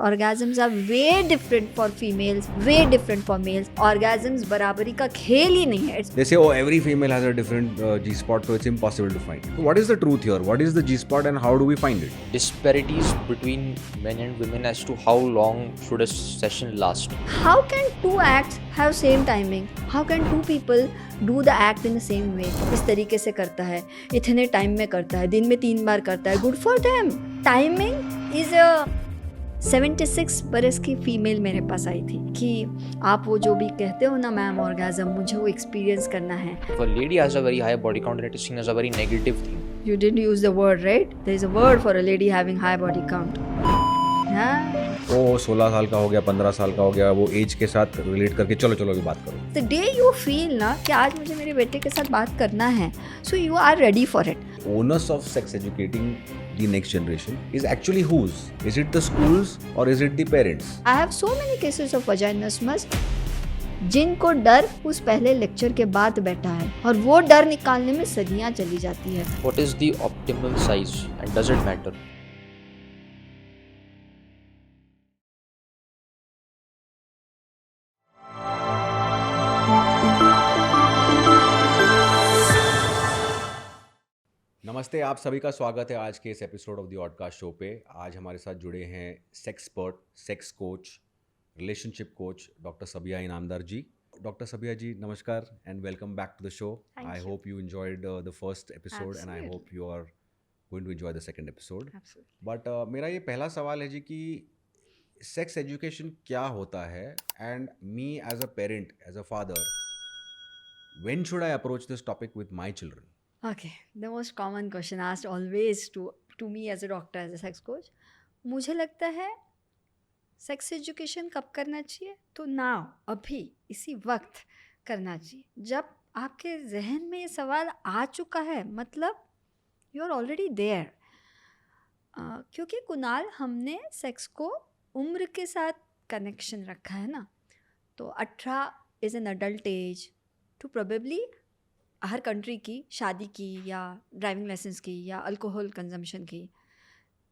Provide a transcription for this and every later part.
orgasms are way different for females, way different for males. Orgasms बराबरी का खेल ही नहीं है. They say, oh, every female has a different G-spot, so it's impossible to find. So what is the truth here? What is the G-spot and how do we find it? Disparities between men and women as to how long should a session last. How can two acts have same timing? How can two people do the act in the same way? इस तरीके से करता है, इतने time में करता है, दिन में 3 बार करता है. Good for them. Timing is a 76 बरस की फीमेल मेरे पास आई थी कि आप वो जो भी कहते हो ना मैम ऑर्गेज़म, मुझे वो एक्सपीरियंस करना है. If a lady has a very high body count, then it is seen as a very negative thing. You didn't use the word, right? There is a word for a lady having high body count. हाँ. वो 16 साल का हो गया, 15 साल का हो गया, वो एज के साथ रिलेट करके चलो अभी बात करो. The day you feel ना कि आज मुझे मेरे बेटे के साथ बात करना है, so you are ready for it. Onus of sex educating the next generation is actually whose? Is it the schools or is it the parents? I have so many cases of vaginismus जिनको डर उस पहले lecture के बाद बैठा है और वो डर निकालने में सदियां चली जाती है. What is the optimal size and does it matter? नमस्ते, आप सभी का स्वागत है आज के इस episode of the Audcast show पे. आज हमारे साथ जुड़े हैं sexpert, sex coach, relationship coach doctor Sabiya Inamdar ji. Doctor Sabiya ji, नमस्कार and welcome back to the show. I hope you enjoyed the first episode and I hope you are going to enjoy the second episode. But मेरा ये पहला सवाल है जी कि sex education क्या होता है and me as a parent, as a father, when should I approach this topic with my children? Okay, the most common question asked always to me as a doctor, as a sex coach. मुझे लगता है sex education कब करना चाहिए? तो now, अभी इसी वक्त करना चाहिए. जब आपके जहन में ये सवाल आ चुका है, मतलब यू आर ऑलरेडी देयर. क्योंकि कुणाल, हमने सेक्स को उम्र के साथ कनेक्शन रखा है ना. तो 18 is an adult age to probably हर कंट्री की शादी की या ड्राइविंग लाइसेंस की या अल्कोहल कंजम्पशन की.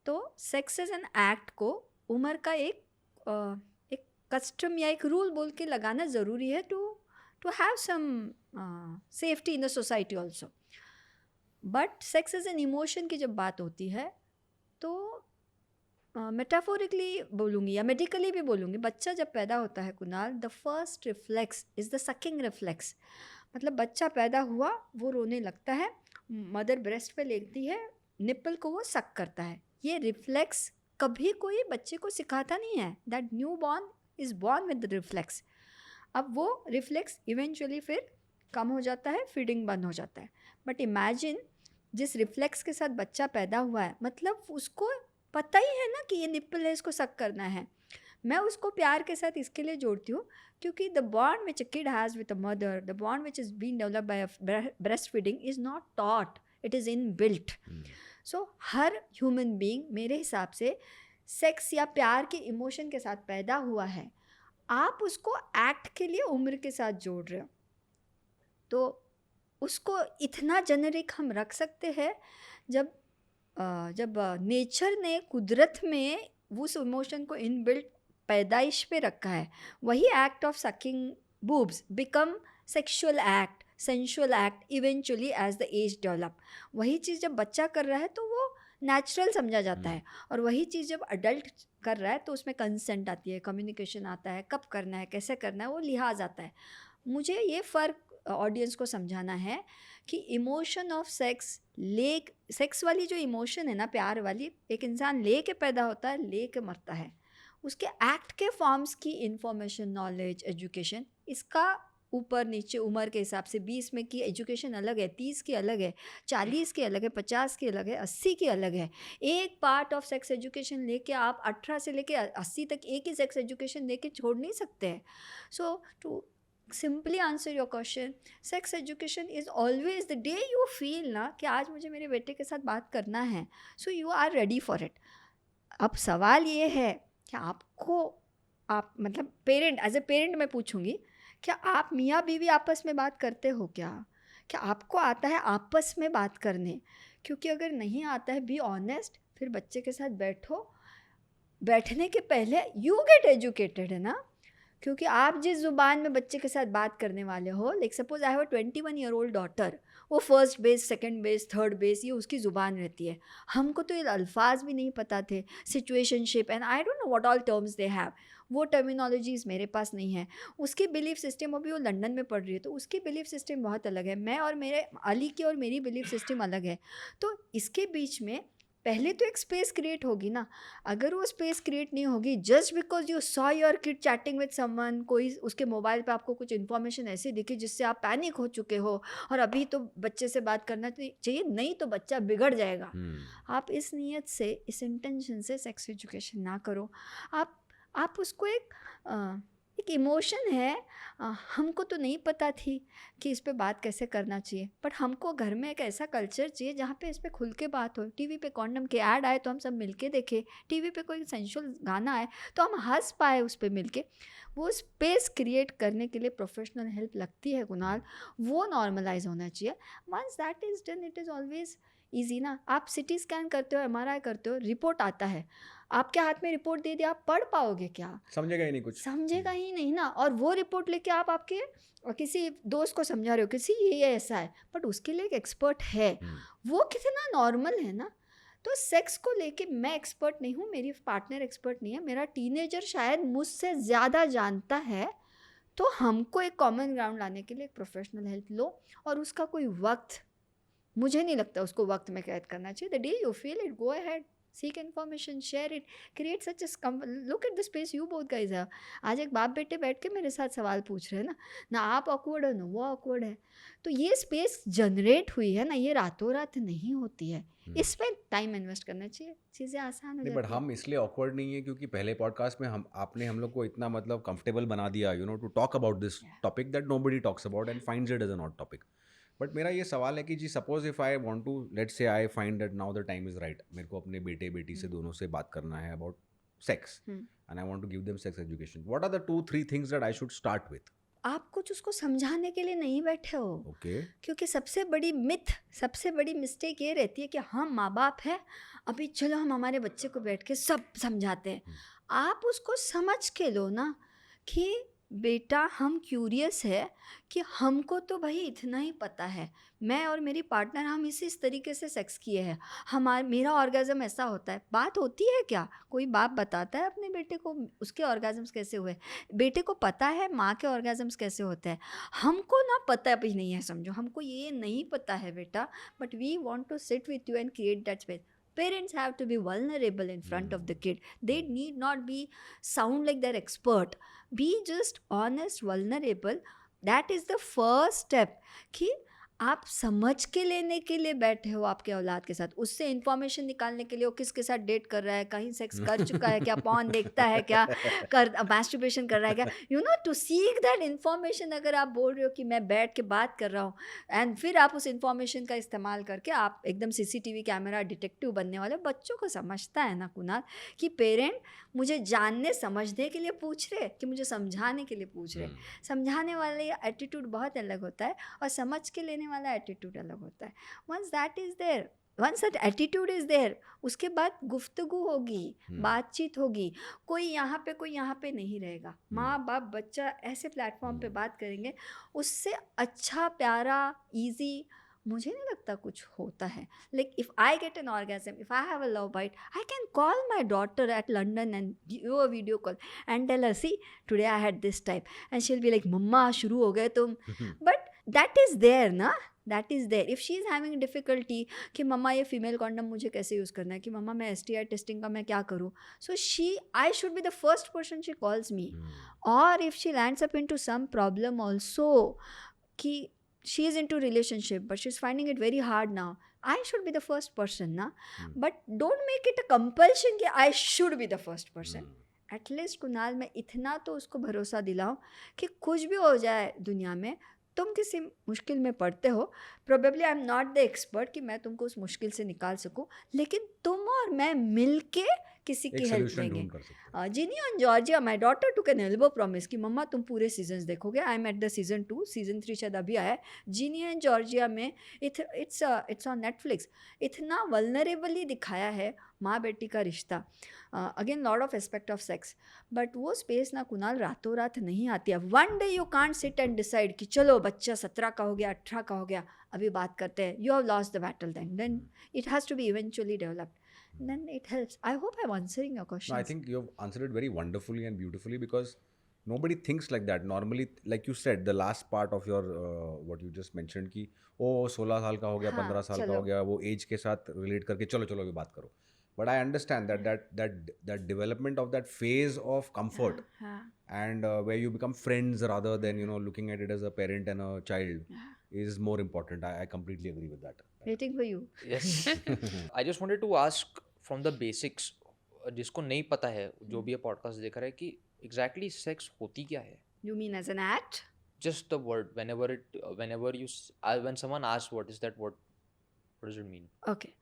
तो सेक्स एज एन एक्ट को उम्र का एक कस्टम या एक रूल बोल के लगाना ज़रूरी है to have some safety in the society also. But sex as an emotion की जब बात होती है तो मेटाफोरिकली बोलूँगी या मेडिकली भी बोलूँगी, बच्चा जब पैदा होता है Kunal, the first reflex is the sucking reflex. मतलब बच्चा पैदा हुआ, वो रोने लगता है, मदर ब्रेस्ट पे लेती है, निप्पल को वो सक करता है. ये रिफ्लेक्स कभी कोई बच्चे को सिखाता नहीं है. That new born is born with the reflex. अब वो रिफ्लेक्स इवेंचुअली फिर कम हो जाता है, फीडिंग बंद हो जाता है. बट इमेजिन जिस रिफ्लेक्स के साथ बच्चा पैदा हुआ है, मतलब उसको पता ही है ना कि ये निप्पल है, इसको सक करना है. मैं उसको प्यार के साथ इसके लिए जोड़ती हूँ क्योंकि the bond which a kid has with a mother, the bond which is been developed by breast feeding is not taught, it is inbuilt. So हर ह्यूमन बीइंग मेरे हिसाब से सेक्स या प्यार के इमोशन के साथ पैदा हुआ है. आप उसको एक्ट के लिए उम्र के साथ जोड़ रहे हो तो उसको इतना जेनरिक हम रख सकते हैं. जब नेचर ने, कुदरत में उस इमोशन को इन बिल्ट पैदाइश पे रखा है, वही act of sucking boobs become sexual act, sensual act eventually as the age develop. वही चीज़ जब बच्चा कर रहा है तो वो नेचुरल समझा जाता है, और वही चीज़ जब अडल्ट कर रहा है तो उसमें कंसेंट आती है, कम्युनिकेशन आता है, कब करना है, कैसे करना है, वो लिहाज आता है. मुझे ये फ़र्क ऑडियंस को समझाना है कि इमोशन ऑफ सेक्स वाली जो इमोशन है ना, प्यार वाली, एक इंसान ले के पैदा होता है, ले के मरता है. उसके एक्ट के फॉर्म्स की इंफॉर्मेशन, नॉलेज, एजुकेशन, इसका ऊपर नीचे उम्र के हिसाब से 20 में की एजुकेशन अलग है, 30 की अलग है, 40 की अलग है, 50 की अलग है, 80 की अलग है. एक पार्ट ऑफ सेक्स एजुकेशन लेके आप 18 से लेके 80 तक एक ही सेक्स एजुकेशन लेके छोड़ नहीं सकते हैं. So to simply answer your question, sex education is always the day you feel ना कि आज मुझे मेरे बेटे के साथ बात करना है, so you are ready for it. अब सवाल ये है कि आप मतलब पेरेंट, एज ए पेरेंट मैं पूछूंगी, क्या आप मियाँ बीवी आपस में बात करते हो? क्या आपको आता है आपस में बात करने? क्योंकि अगर नहीं आता है, बी ऑनेस्ट, फिर बच्चे के साथ बैठो, बैठने के पहले यू गेट एजुकेटेड, है ना, क्योंकि आप जिस ज़ुबान में बच्चे के साथ बात करने वाले हो, like suppose I have a 21-year-old daughter, वो first base, second base, third base, ये उसकी ज़ुबान रहती है। हमको तो ये अल्फाज भी नहीं पता थे, situationship and I don't know what all terms they have, वो टर्मिनोलॉजीज़ मेरे पास नहीं है। उसकी बिलीफ सिस्टम, अभी वो लंदन में पढ़ रही है, तो उसकी बिलीफ सिस्टम बहुत अलग है, मैं और मेरे अली की और मेरी बिलीफ सिस्टम अलग है। तो इसके बीच में पहले तो एक स्पेस क्रिएट होगी ना। अगर वो स्पेस क्रिएट नहीं होगी, just because you saw your kid chatting with someone, कोई उसके मोबाइल पे आपको कुछ इन्फॉर्मेशन ऐसी दिखी जिससे आप पैनिक हो चुके हो और अभी तो बच्चे से बात करना चाहिए, नहीं तो बच्चा बिगड़ जाएगा। आप इस नीयत से, इस इंटेंशन से सेक्स एजुकेशन ना करो। आप उसको एक इमोशन है, हमको तो नहीं पता थी कि इस पे बात कैसे करना चाहिए, बट हमको घर में एक ऐसा कल्चर चाहिए जहाँ पे इस पे खुल के बात हो। टीवी पे कॉन्डम के ऐड आए तो हम सब मिलके देखें, टीवी पे कोई सेंशुअल गाना आए तो हम हंस पाए उस पे मिलके। वो स्पेस क्रिएट करने के लिए प्रोफेशनल हेल्प लगती है कुणाल, वो नॉर्मलाइज होना चाहिए। Once that is done, it is always easy ना। आप सिटी स्कैन करते हो, MRI करते हो, रिपोर्ट आता है, आपके हाथ में रिपोर्ट दे दिया, आप पढ़ पाओगे क्या? समझेगा ही नहीं कुछ। समझेगा ही नहीं ना। और वो रिपोर्ट लेके आप आपके किसी दोस्त को समझा रहे हो, किसी ये ऐसा है, बट उसके लिए एक एक्सपर्ट है, वो कितना नॉर्मल है ना। तो सेक्स को लेके मैं एक्सपर्ट नहीं हूँ, मेरी पार्टनर एक्सपर्ट नहीं है, मेरा टीनेजर शायद मुझसे ज़्यादा जानता है। तो हमको एक कॉमन ग्राउंड लाने के लिए एक प्रोफेशनल हेल्प लो, और उसका कोई वक्त, मुझे नहीं लगता उसको वक्त में कैद करना चाहिए। The day you feel it, go ahead, seek information, share it, create such a look at the space you both guys have। आज एक बाप बेटे बैठ के मेरे साथ सवाल पूछ रहे हैं ना, ना आप ऑकवर्ड हो ना वो ऑकवर्ड है। तो ये स्पेस जनरेट हुई है ना, ये रातों रात नहीं होती है, इसमें टाइम इन्वेस्ट करना चाहिए, चीज़ें आसान हो नहीं, जाती बट है। हम इसलिए ऑकवर्ड नहीं है क्योंकि पहले पॉडकास्ट में आपने हम लोग को इतना मतलब कंफर्टेबल बना दिया, you know, to talk about this topic that nobody talks about and finds it as a not topic. But मेरा ये सवाल है कि जी suppose if I want to, let's say I find that now the time is right, मेरे को अपने बेटे बेटी से दोनों से बात करना है about sex and I want to give them sex education, what are the 2-3 things that I should start with? आप कुछ उसको समझाने के लिए नहीं बैठे हो। ओके। क्योंकि सबसे बड़ी मिथ, सबसे बड़ी मिस्टेक ये रहती है कि हम माँ बाप हैं, अभी चलो हम हमारे बच्चे को बैठ के सब समझाते हैं। आप उसको समझ के लो ना कि बेटा हम क्यूरियस है कि हमको तो भाई इतना ही पता है, मैं और मेरी पार्टनर हम इस तरीके से सेक्स किए हैं, मेरा ऑर्गेज़म ऐसा होता है। बात होती है क्या? कोई बाप बताता है अपने बेटे को उसके ऑर्गेज़म्स कैसे हुए? बेटे को पता है माँ के ऑर्गेज़म्स कैसे होते हैं? हमको ना पता भी नहीं है, समझो हमको ये नहीं पता है बेटा, but we want to sit with you and create that space. Parents have to be vulnerable in front of the kid. They need not be sound like they're expert. Be just honest, vulnerable. That is the first step. कि आप समझ के लेने के लिए बैठे हो आपके औलाद के साथ, उससे इंफॉर्मेशन निकालने के लिए वो किसके साथ डेट कर रहा है, कहीं सेक्स कर चुका है क्या, पॉर्न देखता है क्या, मैस्टरबेशन कर रहा है क्या, you know, to seek that information. अगर आप बोल रहे हो कि मैं बैठ के बात कर रहा हूँ एंड फिर आप उस इन्फॉर्मेशन का इस्तेमाल करके आप एकदम CCTV कैमरा डिटेक्टिव बनने वाले, बच्चों को समझता है ना कुणाल कि पेरेंट मुझे जानने समझने के लिए पूछ रहे कि मुझे समझाने के लिए पूछ रहे। समझाने वाले एटीट्यूड बहुत अलग होता है और समझ के लेने वाला एटीट्यूड अलग होता है। Once that is there, once that attitude is there, उसके बाद गुफ्तगू होगी, बातचीत होगी, कोई यहाँ पे कोई यहाँ पे नहीं रहेगा। माँ बाप बच्चा ऐसे प्लेटफॉर्म पे बात करेंगे, उससे अच्छा प्यारा ईजी मुझे नहीं लगता कुछ होता है। Like if I get an orgasm, if I have a love bite, I can call my daughter at London and give a video call and tell her see today I had this type, and she will be like मम्मा शुरू हो गए तुम। But that is there ना, that is there. If she is having difficulty कि मम्मा ये female condom मुझे कैसे यूज़ करना है, कि मम्मा मैं STI टेस्टिंग का मैं क्या करूँ, so I should be the first person she calls me. और if she lands up into some problem also कि she is into relationship but she's finding it very hard now, I should be the first person na. But don't make it a compulsion कि I should be the first person. At least Kunal मैं इतना तो उसको भरोसा दिलाऊं कि कुछ भी हो जाए दुनिया में, तुम किसी मुश्किल में पड़ते हो, probably I am not the expert कि मैं तुमको उस मुश्किल से निकाल सकूं, लेकिन तुम और मैं मिल के किसी एक की हेल्प सोल्यूशन लेंगे। ढूंढ कर सकते हैं। Ginny and Georgia, my daughter took an elbow promise कि मम्मा तुम पूरे सीजन्स देखोगे। I am at the season 2, season 3 शायद अभी आया है। जीनी एंड जॉर्जिया में इट्स ऑन नेटफ्लिक्स। इतना वल्नरेबली दिखाया है माँ बेटी का रिश्ता। Again lot of aspect of sex, but वो स्पेस ना कुणाल रातों रात नहीं आती है। One day you can't sit and decide कि चलो बच्चा 17 का हो गया, 18 का हो गया, अभी बात करते हैं। You have lost the battle, then it has to be eventually developed, then it helps. I hope I'm answering your No, I questions. think you've answered it very wonderfully and beautifully, because nobody thinks like that. Normally, like you said, the last part of your what you just mentioned कि ओ 16 साल का हो गया, 15 हाँ, साल का चलो। हो गया, वो एज के साथ रिलेट करके चलो चलो अभी बात करो. But I understand that development of that phase of comfort हाँ, and where you become friends rather than looking at it as a parent and a child हाँ. is more important. I completely agree with that. Waiting for you. Yes. I just wanted to ask from the basics, जिसको नहीं पता है, जो भी ये podcast देख रहा है, कि एग्जैक्टली सेक्स होती क्या है? You mean as an act? Just the word, when someone asks what is that, what does it mean? Okay.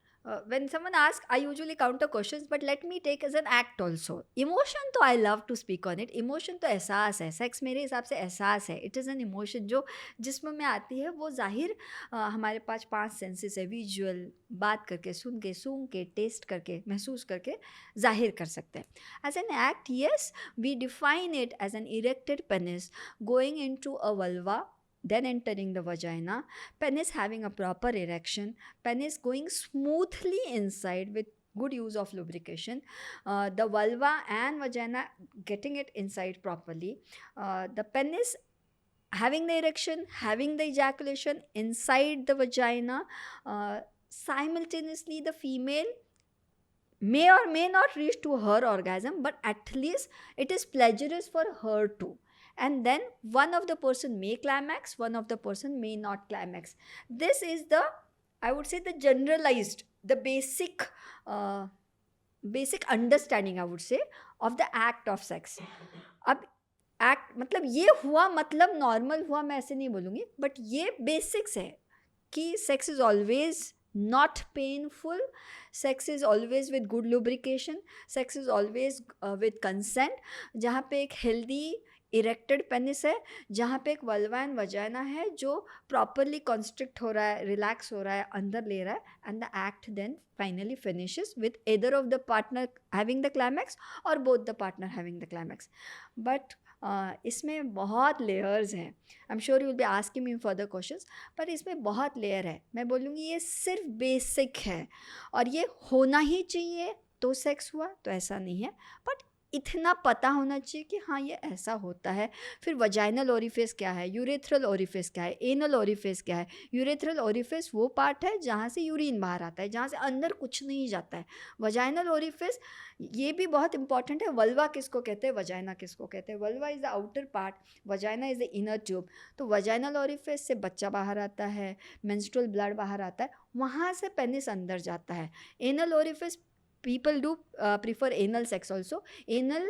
When someone asks, I usually counter questions, but let me take as an act also. Emotion तो I love to speak on it. Emotion तो एहसास है. Sex मेरे हिसाब से एहसास है. It is an emotion जो जिस्म में आती है. वो जाहिर हमारे पास 5 सेंसेस है. विजुअल, बात करके, सुन के, सूंघ के, टेस्ट करके, महसूस करके जाहिर कर सकते हैं. As an act, yes, we define it as an erected penis going into a vulva, then entering the vagina, penis having a proper erection, penis going smoothly inside with good use of lubrication, the vulva and vagina getting it inside properly, the penis having the erection, having the ejaculation inside the vagina, simultaneously the female may or may not reach to her orgasm, but at least it is pleasurous for her too. And then one of the person may climax, one of the person may not climax. This is the, I would say, the generalized, the basic understanding, I would say, of the act of sex. अब act मतलब ये हुआ, मतलब normal हुआ, मैं ऐसे नहीं बोलूँगी, बट ये बेसिक्स है कि sex is always not painful, sex is always with good lubrication, sex is always with consent. जहाँ पे एक healthy इरेक्टेड पेनिस है, जहाँ पे एक वल्वा एंड वजाइना है जो प्रॉपरली कॉन्स्ट्रिक्ट हो रहा है, रिलैक्स हो रहा है, अंदर ले रहा है, and the act then finally finishes with either of the partner having the climax और both the partner having the climax. But इसमें बहुत लेयर्स हैं. I am sure you will be asking me further questions, पर इसमें बहुत layer है. मैं बोलूँगी ये सिर्फ बेसिक है और ये होना ही चाहिए तो सेक्स हुआ, तो ऐसा नहीं है. बट इतना पता होना चाहिए कि हाँ ये ऐसा होता है. फिर वजाइनल ओरिफिस क्या है, यूरेथ्रल ओरिफिस क्या है, एनल ओरिफिस क्या है. यूरेथ्रल ओरिफिस वो पार्ट है जहाँ से यूरिन बाहर आता है, जहाँ से अंदर कुछ नहीं जाता है. वजाइनल ओरिफिस ये भी बहुत इंपॉर्टेंट है. वल्वा किसको कहते हैं, वजाइना किसको कहते हैं. Vulva is the outer part, vagina is the inner tube. तो वजाइनल ओरिफिस से बच्चा बाहर आता है, मेंस्ट्रुअल ब्लड बाहर आता है, वहाँ से पेनिस अंदर जाता है. Anal orifice, people do prefer anal sex also. Anal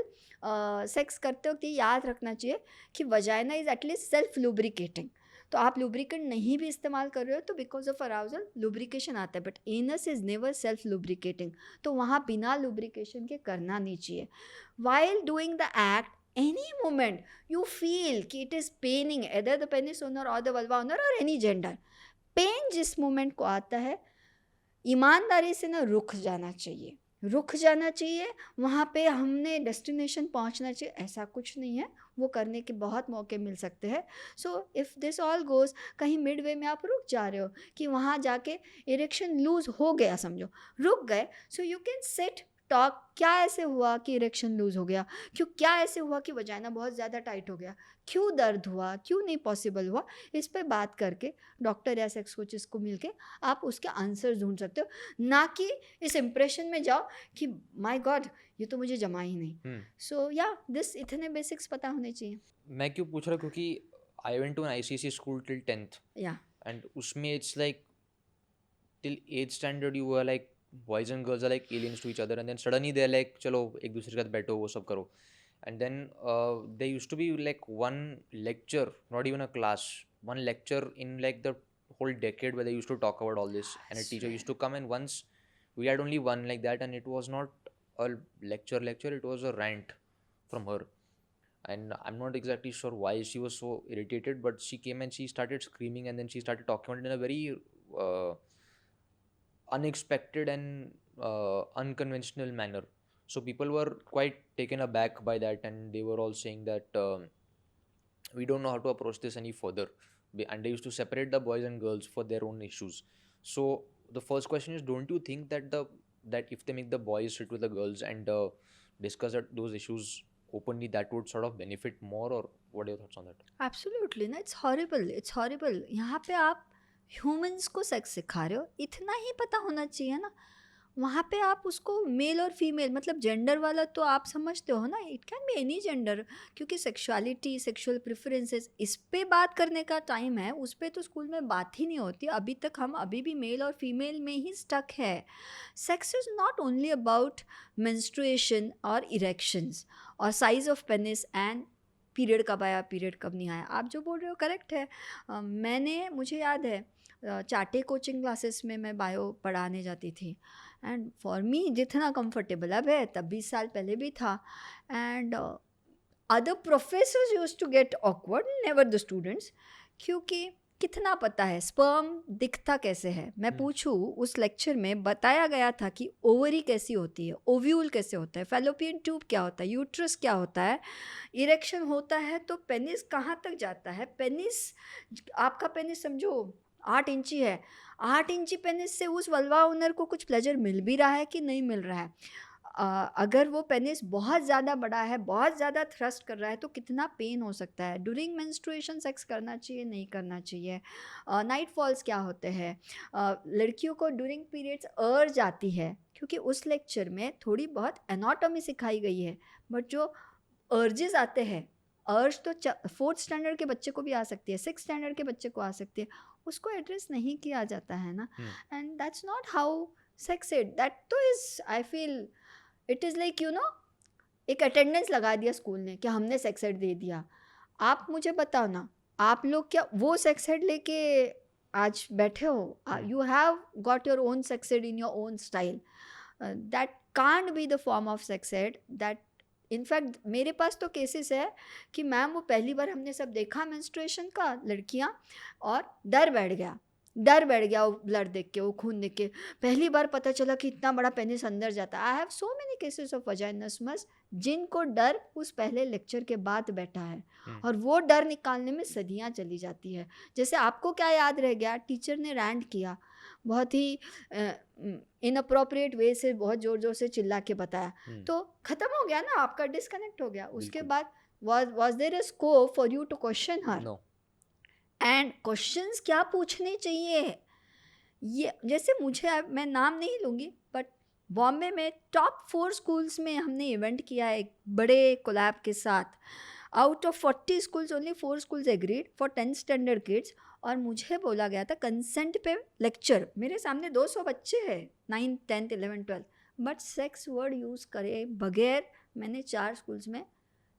sex करते वक्त ये याद रखना चाहिए कि vagina is at least self lubricating. तो आप लुब्रिकेंट नहीं भी इस्तेमाल कर रहे हो तो बिकॉज ऑफ अराउजल लुब्रिकेशन आता है, but anus is never self lubricating. तो वहाँ बिना लुब्रिकेशन के करना नहीं चाहिए. While doing the act, any moment you feel कि it is paining either the penis owner or the vulva owner or any gender, pain जिस मोमेंट को आता है, ईमानदारी से ना रुक जाना चाहिए, रुक जाना चाहिए. वहाँ पे हमने डेस्टिनेशन पहुँचना चाहिए, ऐसा कुछ नहीं है. वो करने के बहुत मौके मिल सकते हैं. So if this all goes, कहीं मिडवे में आप रुक जा रहे हो कि वहाँ जाके इरेक्शन लूज़ हो गया, समझो रुक गए, सो यू कैन सिट टॉक. क्या ऐसे हुआ कि इरेक्शन लूज़ हो गया, क्यों, क्या ऐसे हुआ कि वजाइना बहुत ज़्यादा टाइट हो गया, क्यों दर्द हुआ, क्यों नहीं पॉसिबल हुआ. इस पे बात करके डॉक्टर या सेक्स कोचेस को मिलके आप उसके आंसर ढूंढ सकते हो, ना कि इस इम्प्रेशन में जाओ कि माय गॉड ये तो मुझे जमा ही नहीं. सो या दिस इतने बेसिक्स पता होने चाहिए. मैं क्यों पूछ रहा हूँ, क्योंकि I went to an ICC school till 10th, या एंड उसमें it's like till 8th standard you were like boys and girls are like aliens to each other, and then suddenly they're like चलो एक दूसरे के साथ बैठो, वो सब करो. And then there used to be like one lecture, not even a class, one lecture in like the whole decade where they used to talk about all this, and a teacher used to come, and once we had only one like that, and it was not a lecture. It was a rant from her, and I'm not exactly sure why she was so irritated, but she came and she started screaming, and then she started talking about it in a very unexpected and unconventional manner. So people were quite taken aback by that, and they were all saying that we don't know how to approach this any further. And they used to separate the boys and girls for their own issues. So the first question is, don't you think that that if they make the boys sit with the girls and discuss those issues openly, that would sort of benefit more? Or what are your thoughts on that? Absolutely ना, it's horrible. यहाँ पे आप humans को sex सिखा रहे हो, इतना ही पता होना चाहिए ना। वहाँ पे आप उसको मेल और फीमेल मतलब जेंडर वाला तो आप समझते हो ना, it can be any gender, क्योंकि सेक्सुअलिटी, सेक्सुअल प्रेफरेंसेस, इस पे बात करने का टाइम है, उस पे तो स्कूल में बात ही नहीं होती। अभी तक हम अभी भी मेल और फीमेल में ही स्टक है। Sex is not only about menstruation और इरेक्शंस और size of penis and period कब आया, पीरियड कब नहीं आया। आप जो बोल रहे हो करेक्ट है। मुझे याद है चाटे कोचिंग क्लासेस में मैं बायो पढ़ाने जाती थी, एंड फॉर मी जितना कंफर्टेबल अब है तब 20 साल पहले भी था। And other professors used to get awkward, never the students, क्योंकि कितना पता है स्पर्म दिखता कैसे है। मैं पूछूं, उस लेक्चर में बताया गया था कि ओवरी कैसी होती है, ओव्यूल कैसे होता है, फैलोपियन ट्यूब क्या होता है, यूट्रस क्या होता है, इरेक्शन होता है तो पेनिस कहाँ तक जाता है। पेनिस, आपका पेनिस समझो 8 इंची है, 8 इंची पेनिस से उस वल्वा ओनर को कुछ प्लेजर मिल भी रहा है कि नहीं मिल रहा है। अगर वो पेनिस बहुत ज़्यादा बड़ा है, बहुत ज़्यादा थ्रस्ट कर रहा है, तो कितना पेन हो सकता है। ड्यूरिंग मेंस्ट्रुएशन सेक्स करना चाहिए, नहीं करना चाहिए। नाइट फॉल्स क्या होते हैं, लड़कियों को ड्यूरिंग पीरियड्स अर्ज आती है, क्योंकि उस लेक्चर में थोड़ी बहुत एनाटॉमी सिखाई गई है, बट जो अर्जेस आते हैं, अर्ज तो 4th स्टैंडर्ड के बच्चे को भी आ सकती है, 6th स्टैंडर्ड के बच्चे को आ सकती है, उसको एड्रेस नहीं किया जाता है ना। And that's not how sex ed, that तो is, I feel it is like एक अटेंडेंस लगा दिया स्कूल ने कि हमने सेक्स एड दे दिया। आप मुझे बताओ ना, आप लोग क्या वो सेक्स एड लेके आज बैठे हो? You have got your own sex add in your own style, that can't be the form of sex ed. That in fact मेरे पास तो केसेस है कि मैम वो पहली बार हमने सब देखा मेंस्ट्रुएशन का, लड़कियां, और डर बैठ गया वो ब्लड देख के, वो खून देख के। पहली बार पता चला कि इतना बड़ा पेनिस अंदर जाता है। I have so many cases of vaginismus जिनको डर उस पहले लेक्चर के बाद बैठा है, और वो डर निकालने में सदियां चली जाती है। जैसे आपको क्या याद रह गया, टीचर ने रैंट किया, बहुत ही इनअप्रोप्रिएट वे से बहुत ज़ोर ज़ोर से चिल्ला के बताया, तो ख़त्म हो गया ना, आपका डिस्कनेक्ट हो गया। उसके बाद was there a scope for you to question her? No. And questions क्या पूछने चाहिए, ये जैसे मुझे, मैं नाम नहीं लूँगी, बट बॉम्बे में टॉप 4 स्कूल्स में हमने इवेंट किया है एक बड़े कोलैब के साथ। Out of 40 schools only 4 schools agreed for 10th standard kids, और मुझे बोला गया था कंसेंट पे लेक्चर, मेरे सामने 200 बच्चे हैं 9th 10th 11th 12th, but sex word use करे बगैर मैंने 4 स्कूल्स में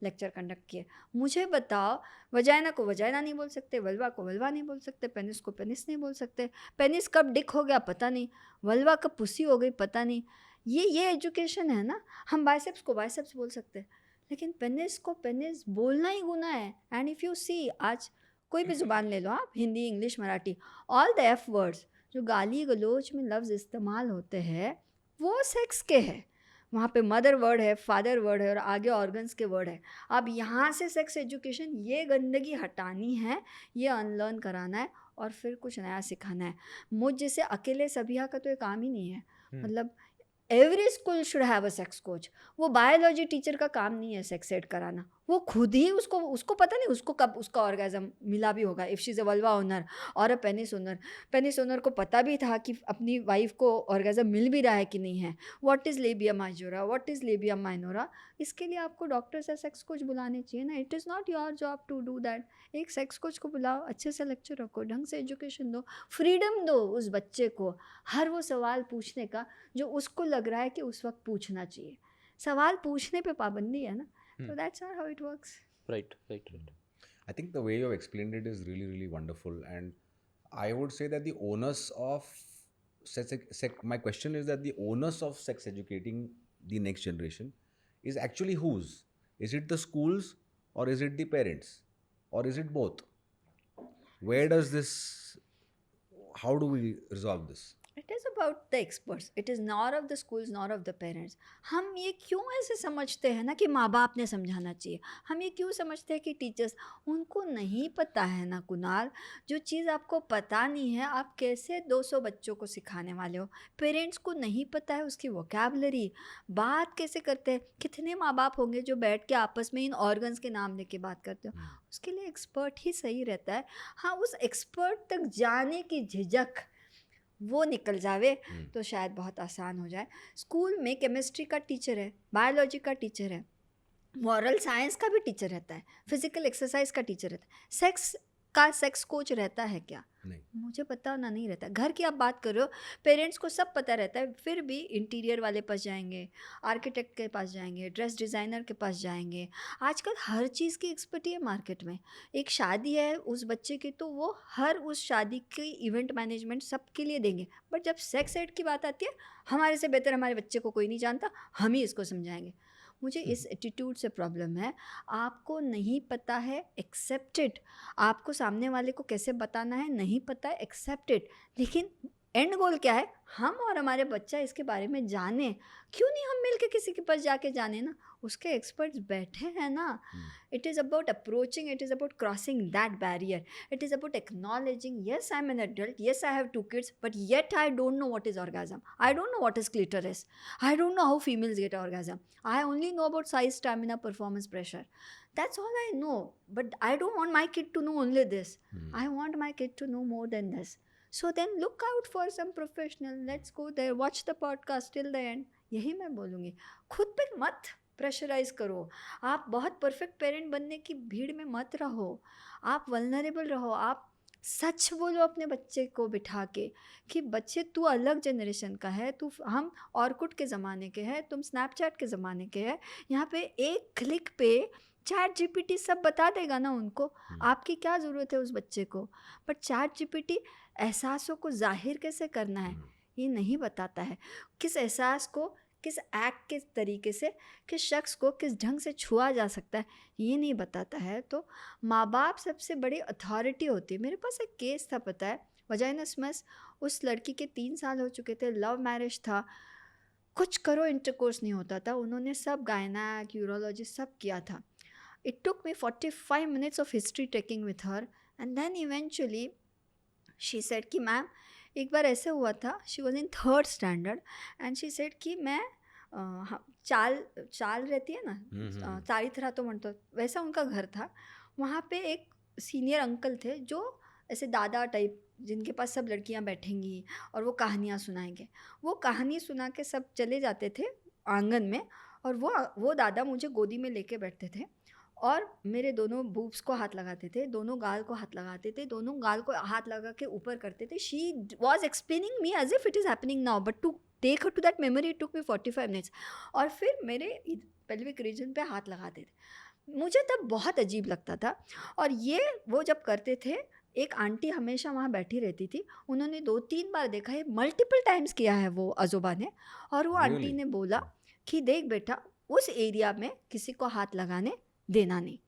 लेक्चर कंडक्ट किए। मुझे बताओ, वजाइना को वजाइना नहीं बोल सकते, वल्वा को वल्वा नहीं बोल सकते, पेनिस को पेनिस नहीं बोल सकते, पेनिस कब डिक हो गया पता नहीं, वल्वा कब पुसी हो गई पता नहीं। ये एजुकेशन है ना। हम बाइसेप्स को बाइसेप्स बोल सकते हैं, लेकिन पेनिस को पेनिस बोलना ही गुनाह है। एंड इफ़ यू सी, आज कोई भी ज़ुबान ले लो आप, Hindi, English, Marathi, all the F words जो गाली गलोच में लफ्ज़ इस्तेमाल होते हैं वो सेक्स के हैं। वहाँ पे मदर वर्ड है, फादर वर्ड है, और आगे ऑर्गन्स के वर्ड है। अब यहाँ से सेक्स एजुकेशन, ये गंदगी हटानी है, ये अनलर्न कराना है, और फिर कुछ नया सिखाना है। मुझ जैसे अकेले सभिया का तो ये काम ही नहीं है। मतलब every school should have a sex coach. वो बायोलॉजी टीचर का काम नहीं है सेक्स एड कराना, वो खुद ही उसको पता नहीं उसको कब उसका ऑर्गेजम मिला भी होगा, if she is a vulva owner और अ पेनिस ओनर। पेनिस ओनर को पता भी था कि अपनी वाइफ को ऑर्गेजम मिल भी रहा है कि नहीं है। What is labium majora, what is labium minora, इसके लिए आपको डॉक्टर्स या सेक्स कोच बुलाने चाहिए ना। It is not your job to do that. एक सेक्स कोच को बुलाओ, अच्छे से लेक्चर रखो, ढंग से एजुकेशन दो, फ्रीडम दो उस बच्चे को हर वो सवाल पूछने का जो उसको लग रहा है कि उस वक्त पूछना चाहिए। सवाल पूछने पे पाबंदी है ना, तो that's not how it works. Right. I think the way you have explained it is really, really wonderful. And I would say that the onus of my question is that the onus of sex educating the next generation is actually whose? Is it the schools or is it the parents or is it both? Where does this, how do we resolve this? It is about the experts. It is not of the schools, not of the parents. हम ये क्यों ऐसे समझते हैं ना कि माँ बाप ने समझाना चाहिए, हम ये क्यों समझते हैं कि टीचर्स, उनको नहीं पता है ना कुणाल, जो चीज़ आपको पता नहीं है आप कैसे 200 बच्चों को सिखाने वाले हो। पेरेंट्स को नहीं पता है उसकी वोकैबलरी, बात कैसे करते हैं। कितने माँ बाप होंगे जो बैठ के आपस में इन ऑर्गन्स के नाम लेके बात करते हो, उसके लिए एक्सपर्ट ही सही रहता है। हाँ, उस एक्सपर्ट तक जाने की झिझक वो निकल जावे तो शायद बहुत आसान हो जाए। स्कूल में केमिस्ट्री का टीचर है, बायोलॉजी का टीचर है, मॉरल साइंस का भी टीचर रहता है, फिजिकल एक्सरसाइज का टीचर रहता है, सेक्स का सेक्स कोच रहता है क्या? नहीं। मुझे पता ना, नहीं रहता। घर की आप बात कर रहे हो, पेरेंट्स को सब पता रहता है, फिर भी इंटीरियर वाले पास जाएंगे, आर्किटेक्ट के पास जाएंगे, ड्रेस डिज़ाइनर के पास जाएंगे। आजकल हर चीज़ की एक्सपर्टी है मार्केट में। एक शादी है उस बच्चे की तो वो हर उस शादी की इवेंट मैनेजमेंट सबके लिए देंगे, बट जब सेक्स एड की बात आती है, हमारे से बेहतर हमारे बच्चे को कोई नहीं जानता, हम ही इसको समझाएंगे। मुझे इस एटीट्यूड से प्रॉब्लम है। आपको नहीं पता है, एक्सेप्टेड। आपको सामने वाले को कैसे बताना है नहीं पता है, एक्सेप्टेड। लेकिन एंड गोल क्या है, हम और हमारे बच्चा इसके बारे में जाने। क्यों नहीं हम मिल के किसी के पास जाके जाने ना, उसके एक्सपर्ट्स बैठे हैं ना। It is about approaching, it is about crossing that barrier, it is about acknowledging, yes I am an adult, yes I have 2 kids, but yet I don't know what is orgasm, I don't know what is clitoris, I don't know how females get orgasm, I only know about size, stamina, performance, pressure. That's all I know, but I don't want my kid to know only this. I want my kid to know more than this. So then look out for some professional. Let's go there. Watch the podcast till the end. यही मैं बोलूँगी। खुद पे मत pressurise करो। आप बहुत perfect parent बनने की भीड़ में मत रहो। आप वल्नरेबल रहो। आप सच बोलो अपने बच्चे को बिठा के कि बच्चे तू अलग जनरेशन का है, तू, हम ऑर्कुट के ज़माने के हैं, तुम स्नैपचैट के ज़माने के हैं। यहाँ पे एक क्लिक पे चैट जीपीटी सब बता देगा ना उनको। आपकी क्या ज़रूरत है उस बच्चे को? बट चैट जीपीटी एहसासों को जाहिर कैसे करना है ये नहीं बताता है। किस एहसास को किस एक्ट के तरीके से किस शख्स को किस ढंग से छुआ जा सकता है ये नहीं बताता है। तो माँ बाप सबसे बड़ी अथॉरिटी होती है। मेरे पास एक केस था, पता है, वजाइनसमस। उस लड़की के 3 साल हो चुके थे, लव मैरिज था, कुछ करो इंटरकोर्स नहीं होता था। उन्होंने सब गायनेक, यूरोलॉजी सब किया था। It took me 45 minutes of history taking with her, and then eventually she said कि मैम एक बार ऐसे हुआ था, she was in 3rd standard and she said कि मैं चाल रहती है ना, चारित्रा तो म्हणतो, वैसा उनका घर था। वहाँ पे एक सीनियर अंकल थे जो ऐसे दादा टाइप, जिनके पास सब लड़कियाँ बैठेंगी और वो कहानियाँ सुनाएंगे। वो कहानी सुना के सब चले जाते थे आंगन में, और वो दादा मुझे गोदी में लेके बैठते थे और मेरे दोनों बूब्स को हाथ लगाते थे, दोनों गाल को हाथ लगाते थे, दोनों गाल को हाथ लगा के ऊपर करते थे। She was explaining me as if it is happening now, but to take her to that memory it took me 45 minutes. और फिर मेरे पेल्विक रीजन पे हाथ लगाते थे। मुझे तब बहुत अजीब लगता था। और ये वो जब करते थे, एक आंटी हमेशा वहाँ बैठी रहती थी, उन्होंने 2-3 बार देखा है, मल्टीपल टाइम्स किया है वो अजोबा ने। और वो आंटी ने बोला कि देख बेटा, उस एरिया में किसी को हाथ लगाने देना नहीं।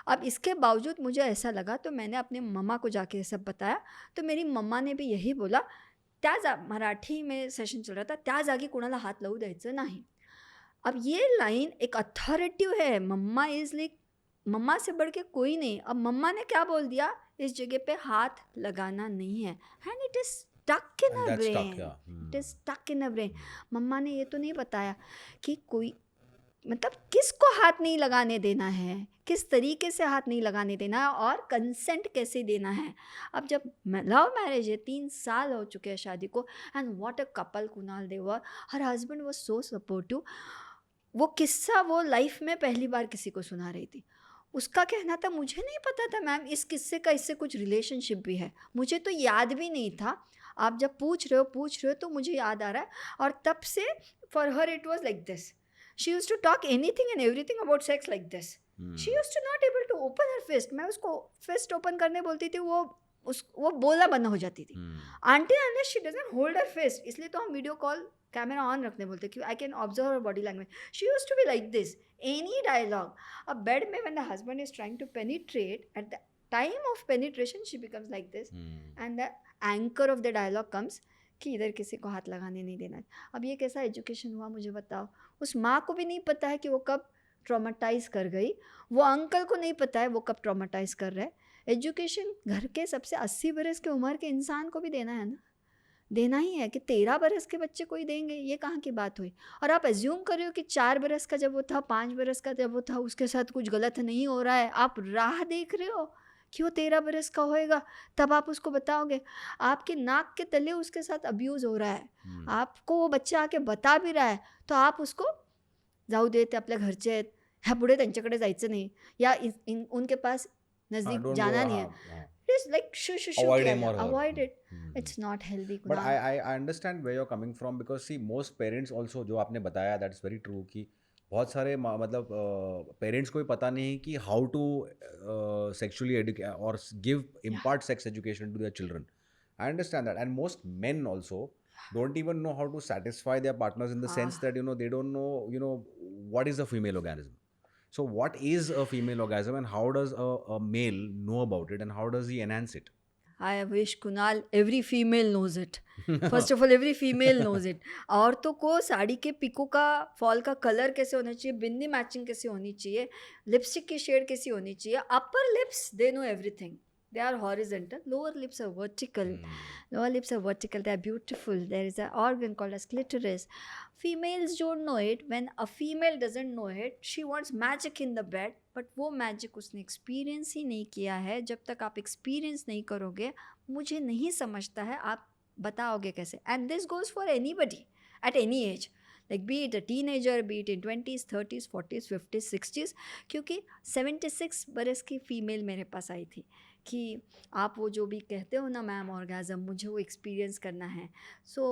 अब इसके बावजूद मुझे ऐसा लगा तो मैंने अपने मम्मा को जाके सब बताया, तो मेरी मम्मा ने भी यही बोला, मराठी में सेशन चल रहा था, त्या जागी कोणाला हात लावू द्यायचं नाही। अब ये लाइन एक अथॉरिटिव है, मम्मा इज लाइक, मम्मा से बढ़ के कोई नहीं। अब मम्मा ने क्या बोल दिया, इस जगह पे हाथ लगाना नहीं है, and it is stuck in her brain. It is stuck in her brain. मम्मा ने ये तो नहीं बताया कि कोई, मतलब किसको हाथ नहीं लगाने देना है, किस तरीके से हाथ नहीं लगाने देना है, और कंसेंट कैसे देना है। अब जब लव मैरिज है, 3 साल हो चुके हैं शादी को, and what a couple Kunal they were, her husband was so supportive. वो किस्सा वो लाइफ में पहली बार किसी को सुना रही थी। उसका कहना था, मुझे नहीं पता था मैम इस किस्से का इससे कुछ रिलेशनशिप भी है, मुझे तो याद भी नहीं था। आप जब पूछ रहे हो तो मुझे याद आ रहा है। और तब से for her it was like this, she used to talk anything and everything about sex like this. She used to not able to open her fist. मैं उसको फिस्ट ओपन करने बोलती थी, वो वो बोलना बंद हो जाती थी. Hmm. Until unless she doesn't hold her fist, इसलिए तो हम वीडियो कॉल कैमरा ऑन रखने बोलते कि I can observe her body language. She used to be like this. Any dialogue, अब बेड में when the husband is trying to penetrate, at the time of penetration she becomes like this, and the anchor of the dialogue comes कि इधर किसी को हाथ लगाने नहीं देना. अब ये कैसा एजुकेशन हुआ मुझे बताओ. उस माँ को भी नहीं पता है कि वो कब ट्रॉमेटाइज कर गई, वो अंकल को नहीं पता है वो कब ट्रॉमेटाइज कर रहा है. एजुकेशन घर के सबसे 80 बरस के उम्र के इंसान को भी देना है ना, देना ही है. कि 13 बरस के बच्चे को ही देंगे, ये कहाँ की बात हुई. और आप एज्यूम कर रहे हो कि 4 बरस का जब वो था, 5 बरस का जब वो था, उसके साथ कुछ गलत नहीं हो रहा है. आप राह देख रहे हो कि वो 13 बरस का होएगा, तब आप उसको बताओगे. आपके नाक के तले उसके साथ अब्यूज़ हो रहा है, आपको वो बच्चा आके बता भी रहा है, तो आप उसको जाऊ देते, आपल्या घरचे आहेत, ह्या पुढे त्यांच्याकडे जायचं नाही, या उनके पास नजदीक don't जाना go, नहीं है. हाँ. It is like shoo shoo shoo Avoid किया him or जाए. her. Avoid it. Hmm. It's not healthy. But Kunal. I understand where you're coming from because see most parents also जो आपने बताया that is very true कि बहुत सारे मतलब parents को भी पता नहीं कि हाउ टू सेक्सुअली एडुकेट और give impart sex education to their children. I understand that. And most men also don't even know how to satisfy their partners in the sense that they don't know what is a female orgasm. So what is a female orgasm and how does a male know about it and how does he enhance it? I wish Kunal every female knows it. First of all, every female knows it. औरतों को साड़ी के pico का fall का colour कैसे होना चाहिए, बिंदी matching कैसे होनी चाहिए, लिपस्टिक की शेड कैसी होनी चाहिए. Upper lips they know everything. They are horizontal. Lower lips are vertical. Lower lips are vertical. They are beautiful. There is an organ called as clitoris. Females don't know it. When a female doesn't know it, she wants magic in the bed. But वो magic उसने experience ही नहीं किया है. जब तक आप experience नहीं करोगे, मुझे नहीं समझता है आप बताओगे कैसे. And this goes for anybody at any age. Like be it a teenager, be it in 20s, 30s, 40s, 50s, 60s. क्योंकि 76 बरस की फीमेल मेरे पास आई थी कि आप वो जो भी कहते हो ना मैम ऑर्गेज़म, मुझे वो एक्सपीरियंस करना है. सो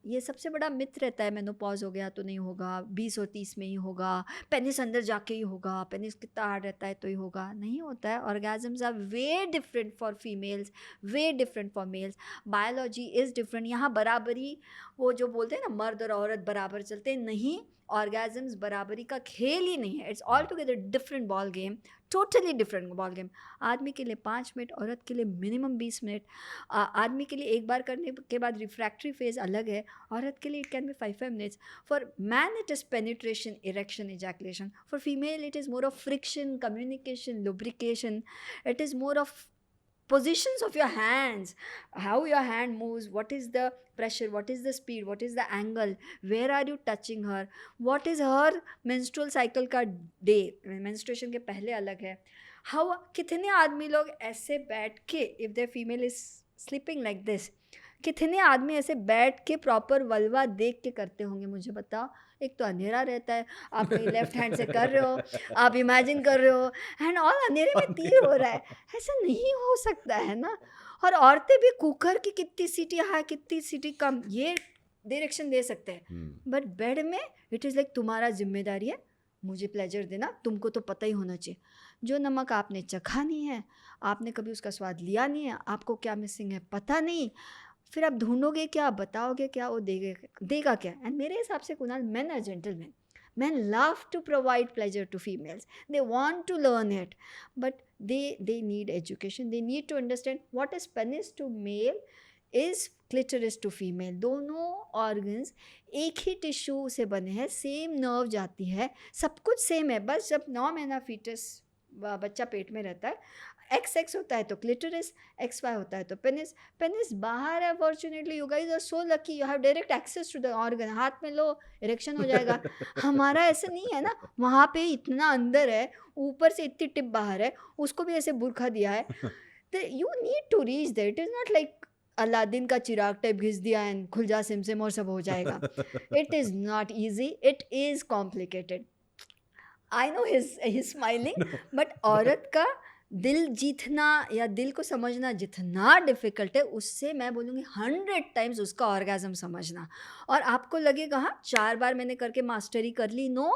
ये सबसे बड़ा मिथ रहता है, मेनोपॉज हो गया तो नहीं होगा, 20 और 30 में ही होगा, पेनिस अंदर जाके ही होगा, पेनिस कितना हार्ड रहता है तो ही होगा. नहीं होता है. Orgasms are way different for females, way different for males. Biology is different. यहाँ बराबरी वो जो बोलते हैं ना मर्द और औरत बराबर चलते हैं, नहीं. ऑर्गेज़म्स बराबरी का खेल ही नहीं है. It's all together different ball game, totally different ball game. आदमी के लिए 5 मिनट, औरत के लिए मिनिमम 20 मिनट. आदमी के लिए एक बार करने के बाद रिफ्रैक्टरी फेज अलग है, औरत के लिए it can be 5 minutes. For man it is penetration, erection, ejaculation. For female it is more of friction, communication, lubrication. It is more of positions of your hands, how your hand moves, what is the pressure, what is the speed, what is the angle, where are you touching her, what is her menstrual cycle का day, menstruation के पहले अलग है. how कितने आदमी लोग ऐसे बैठ के, if their female is sleeping like this, कितने आदमी ऐसे बैठ के प्रॉपर वल्वा देख के करते होंगे मुझे बताओ. एक तो अंधेरा रहता है, आप कहीं लेफ्ट हैंड से कर रहे हो, आप इमेजिन कर रहे हो, एंड ऑल अंधेरे में तीर हो रहा है. ऐसा नहीं हो सकता है ना. और औरतें भी कुकर की कितनी सीटी हाई, कितनी सीटी कम, ये डायरेक्शन दे सकते हैं. बट बेड में इट इज़ लाइक तुम्हारा जिम्मेदारी है, मुझे प्लेजर देना, तुमको तो पता ही होना चाहिए. जो नमक आपने चखा नहीं है, आपने कभी उसका स्वाद लिया नहीं है, आपको क्या मिसिंग है पता नहीं, फिर आप ढूंढोगे क्या, बताओगे क्या, वो देगा क्या. एंड मेरे हिसाब से Kunal, men are gentleman. Men love to provide pleasure to females. They want to learn it, but they need education. They need to understand what is penis to male is clitoris to female. दोनों organs एक ही tissue से बने हैं, same nerve जाती है, सब कुछ same है. बस जब 9 महीना फीटस बच्चा पेट में रहता है, XX होता है तो क्लिटोरिस, XY होता है तो पेनिस. पेनिस बाहर है. Fortunately you guys are so lucky, you have direct access to the organ. हाथ में लो, इरेक्शन हो जाएगा. हमारा ऐसा नहीं है ना, वहाँ पे इतना अंदर है, ऊपर से इतनी टिप बाहर है, उसको भी ऐसे बुरखा दिया है. तो you need to reach that. It is not like Aladdin का चिराग टाइप घिस दिया एंड खुल जा सिमसिम और सब हो जाएगा. It is not easy, it is complicated. I know he is smiling, but औरत का दिल जीतना या दिल को समझना जितना डिफ़िकल्ट है, उससे मैं बोलूँगी 100 टाइम्स उसका ऑर्गेज़म समझना। और आपको लगेगा हाँ 4 बार मैंने करके मास्टरी कर ली, नो,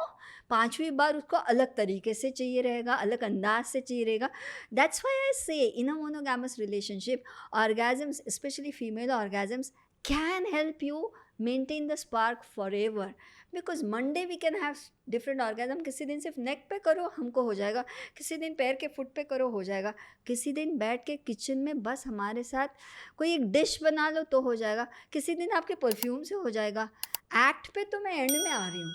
5वीं बार उसको अलग तरीके से चाहिए रहेगा, अलग अंदाज से चाहिए रहेगा। That's why I say in a monogamous relationship, orgasms, specially female orgasms, can help you maintain the spark forever. Because Monday we can have different orgasm, किसी दिन सिर्फ नेक पे करो हमको हो जाएगा, किसी दिन पैर के फुट पे करो हो जाएगा, किसी दिन बैठ के किचन में बस हमारे साथ कोई एक डिश बना लो तो हो जाएगा, किसी दिन आपके परफ्यूम से हो जाएगा। एक्ट पे तो मैं एंड में आ रही हूँ,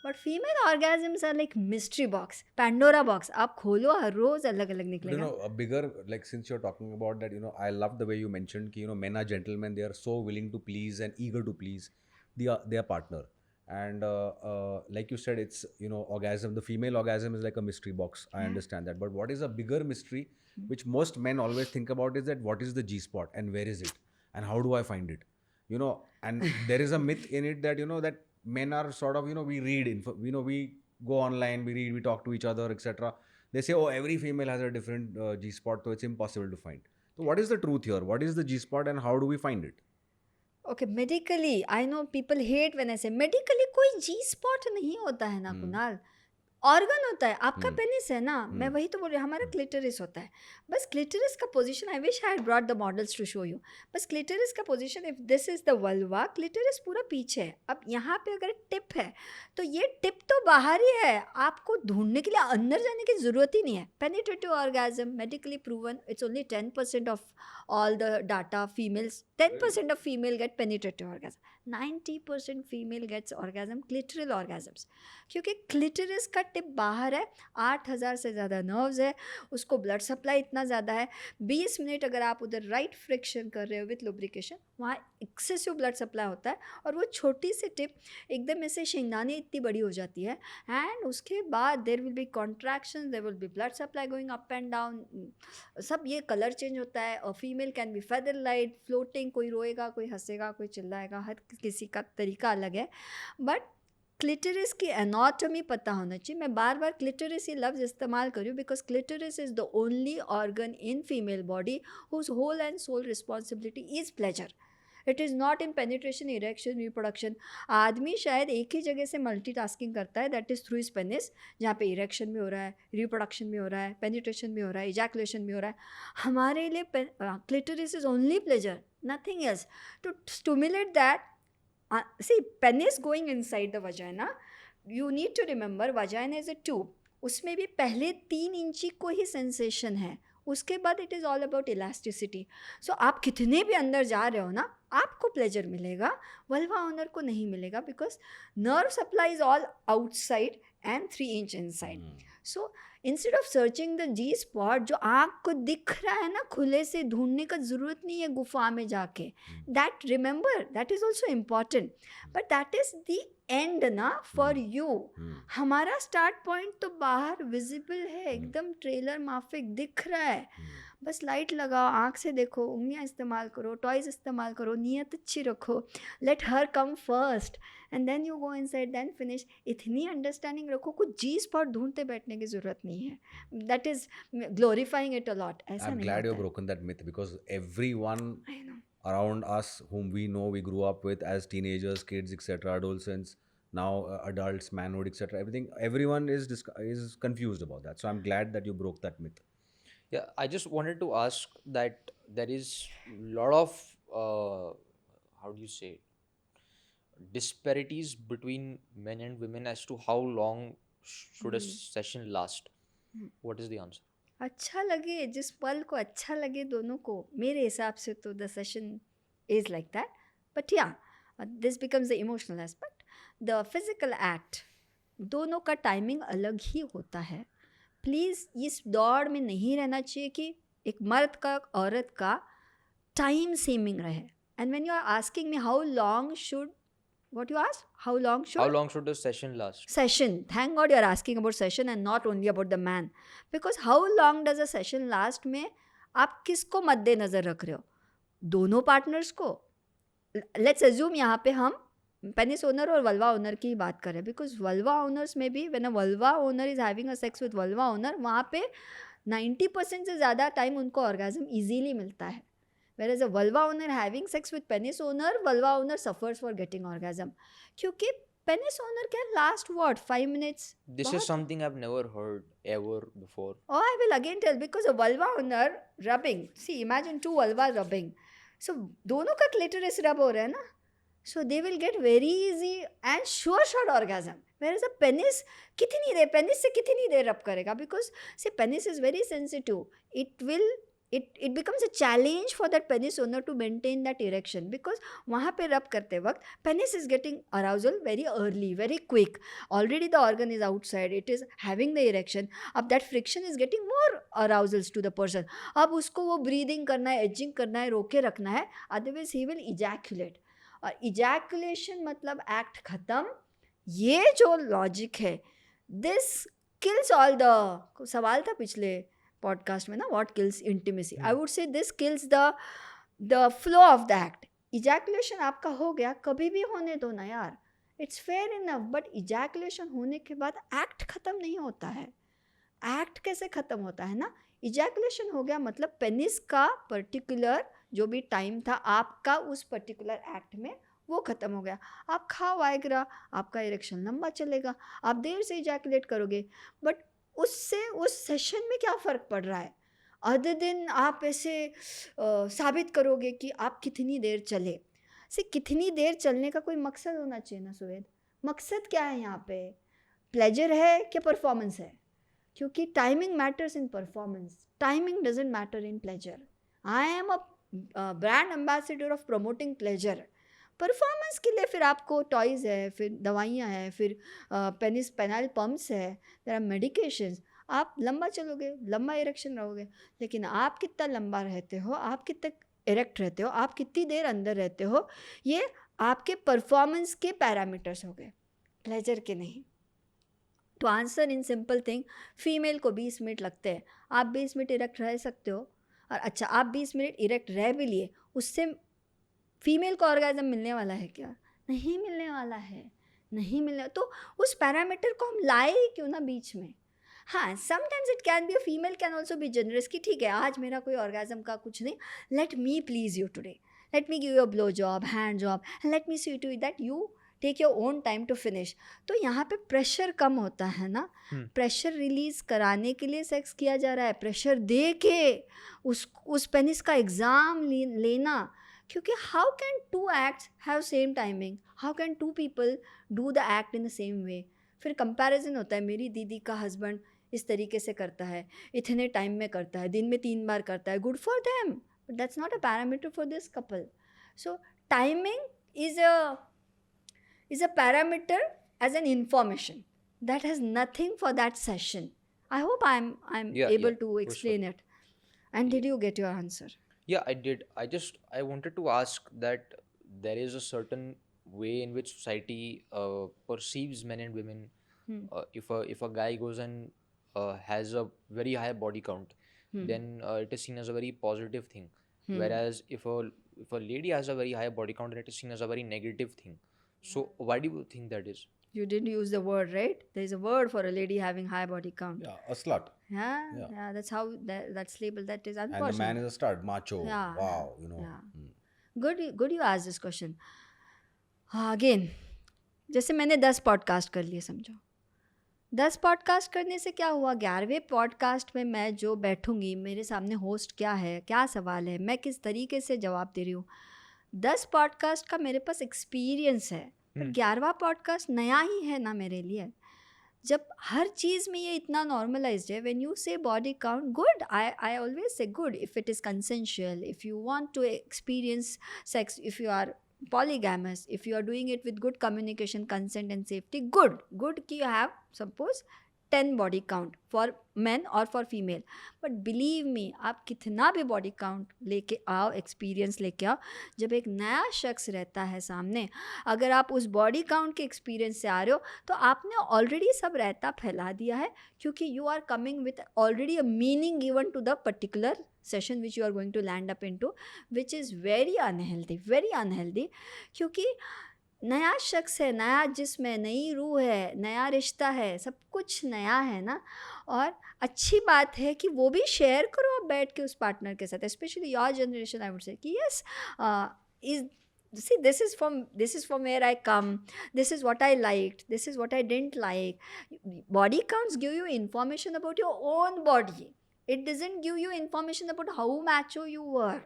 but female orgasms are like mystery box, Pandora box, आप खोलो हर रोज अलग अलग But, निकलेगा। a bigger, like, since you're talking about that, I love the way you mentioned ki, men are gentlemen, they are so willing to please and eager to please their partner. And like you said, it's, orgasm, the female orgasm is like a mystery box. I understand that. But what is a bigger mystery, which most men always think about, is that what is the G spot and where is it? And how do I find it? And there is a myth in it that, that men are sort of, we read, we go online, we read, we talk to each other, etc. They say, oh, every female has a different G spot, so it's impossible to find. So what is the truth here? What is the G spot and how do we find it? Okay, medically I know people hate when I से medically कोई जी spot नहीं होता है ना Kunal, organ होता है, आपका penis है ना, मैं वही तो बोल रही हूँ, हमारा क्लिटरिस होता है। बस क्लिटरिस का position, I wish I had brought the models to show you, बस क्लिटरिस का position, if this is the vulva, clitoris पूरा पीछे है। अब यहाँ पे अगर टिप है तो ये टिप तो बाहर ही है, आपको ढूंढने के लिए अंदर जाने की ज़रूरत ही नहीं है। Penetrative orgasm medically proven, it's only 10% of all the data, females 10% of female get penetrative orgasm, 90% female gets orgasm clitoral orgasms, क्योंकि क्लिटरिस का टिप बाहर है, 8000 से ज़्यादा नर्व्स है, उसको ब्लड सप्लाई इतना ज़्यादा है, 20 मिनट अगर आप उधर राइट फ्रिक्शन कर रहे हो विथ लुब्रिकेशन, वहाँ एक्सेसिव ब्लड सप्लाई होता है, और वो छोटी सी टिप एकदम ऐसे शेंगदाने इतनी बड़ी हो जाती है, एंड उसके बाद there will be contraction, there will be blood supply going up and down, सब ये कलर चेंज होता है। और female can be feather light, floating, कोई रोएगा, कोई हंसेगा, कोई चिल्लाएगा, हर किसी का तरीका अलग है। बट क्लिटरिस की एनाटॉमी पता होना चाहिए। मैं बार बार क्लिटरिस ये लफ्ज़ इस्तेमाल करूँ because clitoris is the only organ in female body whose whole and sole responsibility is pleasure. It is not in penetration, erection, reproduction. आदमी शायद एक ही जगह से मल्टीटास्किंग करता है, that is through his penis, जहाँ पे इरेक्शन भी हो रहा है, रिप्रोडक्शन भी हो रहा है, पेनिट्रेशन भी हो रहा है, इजैकुलेशन भी हो रहा है। हमारे लिए clitoris is only pleasure, nothing else. To stimulate that, see, penis going inside the vagina, you need to remember vagina is a tube, उसमें भी पहले 3 इंची को ही सेंसेशन है, उसके बाद it is all about elasticity. So आप कितने भी अंदर जा रहे हो ना, आपको प्लेजर मिलेगा, वल्वा ओनर को नहीं मिलेगा, because nerve supply is all outside and 3 inch inside. So instead of searching the G spot, जो आँख को दिख रहा है ना, खुले से ढूंढने का ज़रूरत नहीं है गुफा में जाके। That remember, that is also important, but that is the end ना फॉर यू। हमारा स्टार्ट पॉइंट तो बाहर विजिबल है, एकदम ट्रेलर माफिक दिख रहा है। बस लाइट लगाओ, आँख से देखो, उंगलियाँ इस्तेमाल करो, टॉयज़ इस्तेमाल करो, नीयत अच्छी रखो, let her come first and then you go inside, then finish. इतनी अंडरस्टैंडिंग रखो, कुछ जी स्पॉट ढूंढते बैठने की ज़रूरत नहीं है। That is glorifying it a lot, ऐसा I'm नहीं glad you've होता है। broken that myth because everyone I know. around us whom we know, we grew up with as teenagers, kids, etc., adolescents, now adults, manhood, etc., everyone is confused about that. So I'm glad that you broke that myth. Yeah, I just wanted to ask that there is a lot of how do you say it? Disparities between men and women as to how long should a session last. What is the answer? अच्छा लगे, जिस पल को अच्छा लगे दोनों को, मेरे हिसाब से तो the session is like that. But yeah this becomes the emotional aspect, the physical act, दोनों का टाइमिंग अलग ही होता है। प्लीज़ इस दौड़ में नहीं रहना चाहिए कि एक मर्द का औरत का टाइम सेमिंग रहे। And when you are asking me how long should, what you asked, how long How long should the session last? session, thank god you're asking about session and not only about the man, because how long does a session last में आप किसको मद्देनज़र रख रहे हो, दोनों partners को। Let's assume यहाँ पे हम पेनिस ओनर और वल्वा ओनर की बात करें, बिकॉज वल्वा ओनर्स में भी when a vulva owner is having a sex with vulva owner, वहाँ पे 90% से ज़्यादा टाइम उनको ऑर्गेजम इजीली मिलता है. Whereas a vulva owner having sex with penis owner, vulva owner suffers for getting orgasm. क्योंकि penis owner can last what 5 minutes. This is बहुत. something I've never heard ever before. Oh, I will again tell because a vulva owner rubbing. See, imagine two vulva rubbing. So दोनों का clitoris rub हो रहा है ना. So they will get very easy and sure shot orgasm. Whereas a penis कितनी देर penis से कितनी देर rub करेगा, because see penis is very sensitive. It becomes a challenge for that penis owner to maintain that erection, because वहाँ पे rub करते वक्त penis is getting arousal very early, very quick. Already the organ is outside, it is having the erection. अब that friction is getting more arousals to the person. अब उसको वो breathing करना है, edging करना है, रोके रखना है, otherwise he will ejaculate. और ejaculation मतलब act खत्म. ये जो logic है, this kills all the सवाल था पिछले पॉडकास्ट में ना, what kills intimacy. I would से this kills the flow of the act. Ejaculation आपका हो गया, कभी भी होने दो ना यार, it's fair enough. But ejaculation होने के बाद एक्ट खत्म नहीं होता है. एक्ट कैसे खत्म होता है ना, इजैकुलेशन हो गया मतलब पेनिस का पर्टिकुलर जो भी टाइम था आपका उस पर्टिकुलर एक्ट में, वो खत्म हो गया. आप खाओ वाइग्रा, आपका इरेक्शन लंबा चलेगा, आप देर से इजैकुलेट करोगे, बट उससे उस सेशन में क्या फ़र्क पड़ रहा है, अदर दिन आप ऐसे साबित करोगे कि आप कितनी देर चले. से कितनी देर चलने का कोई मकसद होना चाहिए ना सुवेद. मकसद क्या है यहाँ पे, प्लेजर है क्या परफॉर्मेंस है? क्योंकि timing matters in performance, timing doesn't matter in pleasure. I am a brand ambassador of promoting pleasure. Performance के लिए फिर आपको टॉयज़ है, फिर दवाइयाँ हैं, फिर पेनाइल पम्प्स है, देयर आर मेडिकेशंस. आप लंबा चलोगे, लंबा इरेक्शन रहोगे, लेकिन आप कितना लंबा रहते हो, आप कितने इरेक्ट रहते हो, आप कितनी देर अंदर रहते हो, ये आपके परफॉर्मेंस के पैरामीटर्स हो गए, प्लेजर के नहीं. तो answer in simple thing, female को 20 मिनट लगते हैं, आप 20 मिनट इरेक्ट रह सकते हो. और अच्छा, आप 20 मिनट इरेक्ट रह भी लिए, उससे फीमेल को ऑर्गेजम मिलने वाला है क्या? नहीं मिलने वाला है, नहीं मिलने. तो उस पैरामीटर को हम लाए ही क्यों ना बीच में. हाँ, sometimes it can be, a female can also be generous कि ठीक है आज मेरा कोई ऑर्गेजम का कुछ नहीं, let me please you today, let me give you a blow job, hand job, and let me see to that you take your own time to finish. तो यहाँ पे प्रेशर कम होता है ना. प्रेशर रिलीज़ कराने के लिए सेक्स किया जा रहा है, प्रेशर दे के उस पेनिस का एग्ज़ाम लेना. क्योंकि how can two acts have same timing, how can two people do the act in the same way. फिर कंपैरिजन होता है, मेरी दीदी का हस्बैंड इस तरीके से करता है, इतने टाइम में करता है, दिन में 3 बार करता है, good for them, but that's not a parameter for this couple. So timing is a parameter as an information that has nothing for that session. I hope I'm able to explain it. And did you get your answer? Yeah, I did. I wanted to ask that there is a certain way in which society perceives men and women. If a guy goes and has a very high body count, then it is seen as a very positive thing. Whereas if a lady has a very high body count, then it is seen as a very negative thing. So why do you think that is? You didn't use the word, right? There is a word for a lady having high body count. Yeah, a slut. Yeah, that's how that's labeled. That is And unfortunate. the man is a stud, macho. Yeah, Wow, you know. yeah. Good you asked this question. Again, जैसे मैंने 10 podcast कर लिए समझो. 10 podcast करने से क्या हुआ, 11वें podcast में मैं जो बैठूंगी, मेरे सामने होस्ट क्या है, क्या सवाल है, मैं किस तरीके से जवाब दे रही हूँ. 10 पॉडकास्ट का मेरे पास एक्सपीरियंस है, पर 11वां पॉडकास्ट नया ही है ना मेरे लिए. जब हर चीज़ में ये इतना नॉर्मलाइज्ड है, when you say body count, good, I always say good if it is consensual, if you want to experience sex, if you are polygamous, if you are doing it with good communication, consent and safety, good कि you have suppose 10 body count for men or for female. But believe me, आप कितना भी body count लेके आओ, experience लेके आओ, जब एक नया शख्स रहता है सामने, अगर आप उस body count के experience से आ रहे हो, तो आपने already सब रहता फैला दिया है, क्योंकि you are coming with already a meaning given to the particular session which you are going to land up into, which is very unhealthy. क्योंकि नया शख्स है, नया जिस्म है, नई रूह है, नया रिश्ता है, सब कुछ नया है ना। और अच्छी बात है कि वो भी शेयर करो आप बैठ के उस पार्टनर के साथ, specially your generation. I would say कि yes, is see this is from where I come, this is what I liked, this is what I didn't like. Body counts give you information about your own body. It doesn't give you information about how macho you were.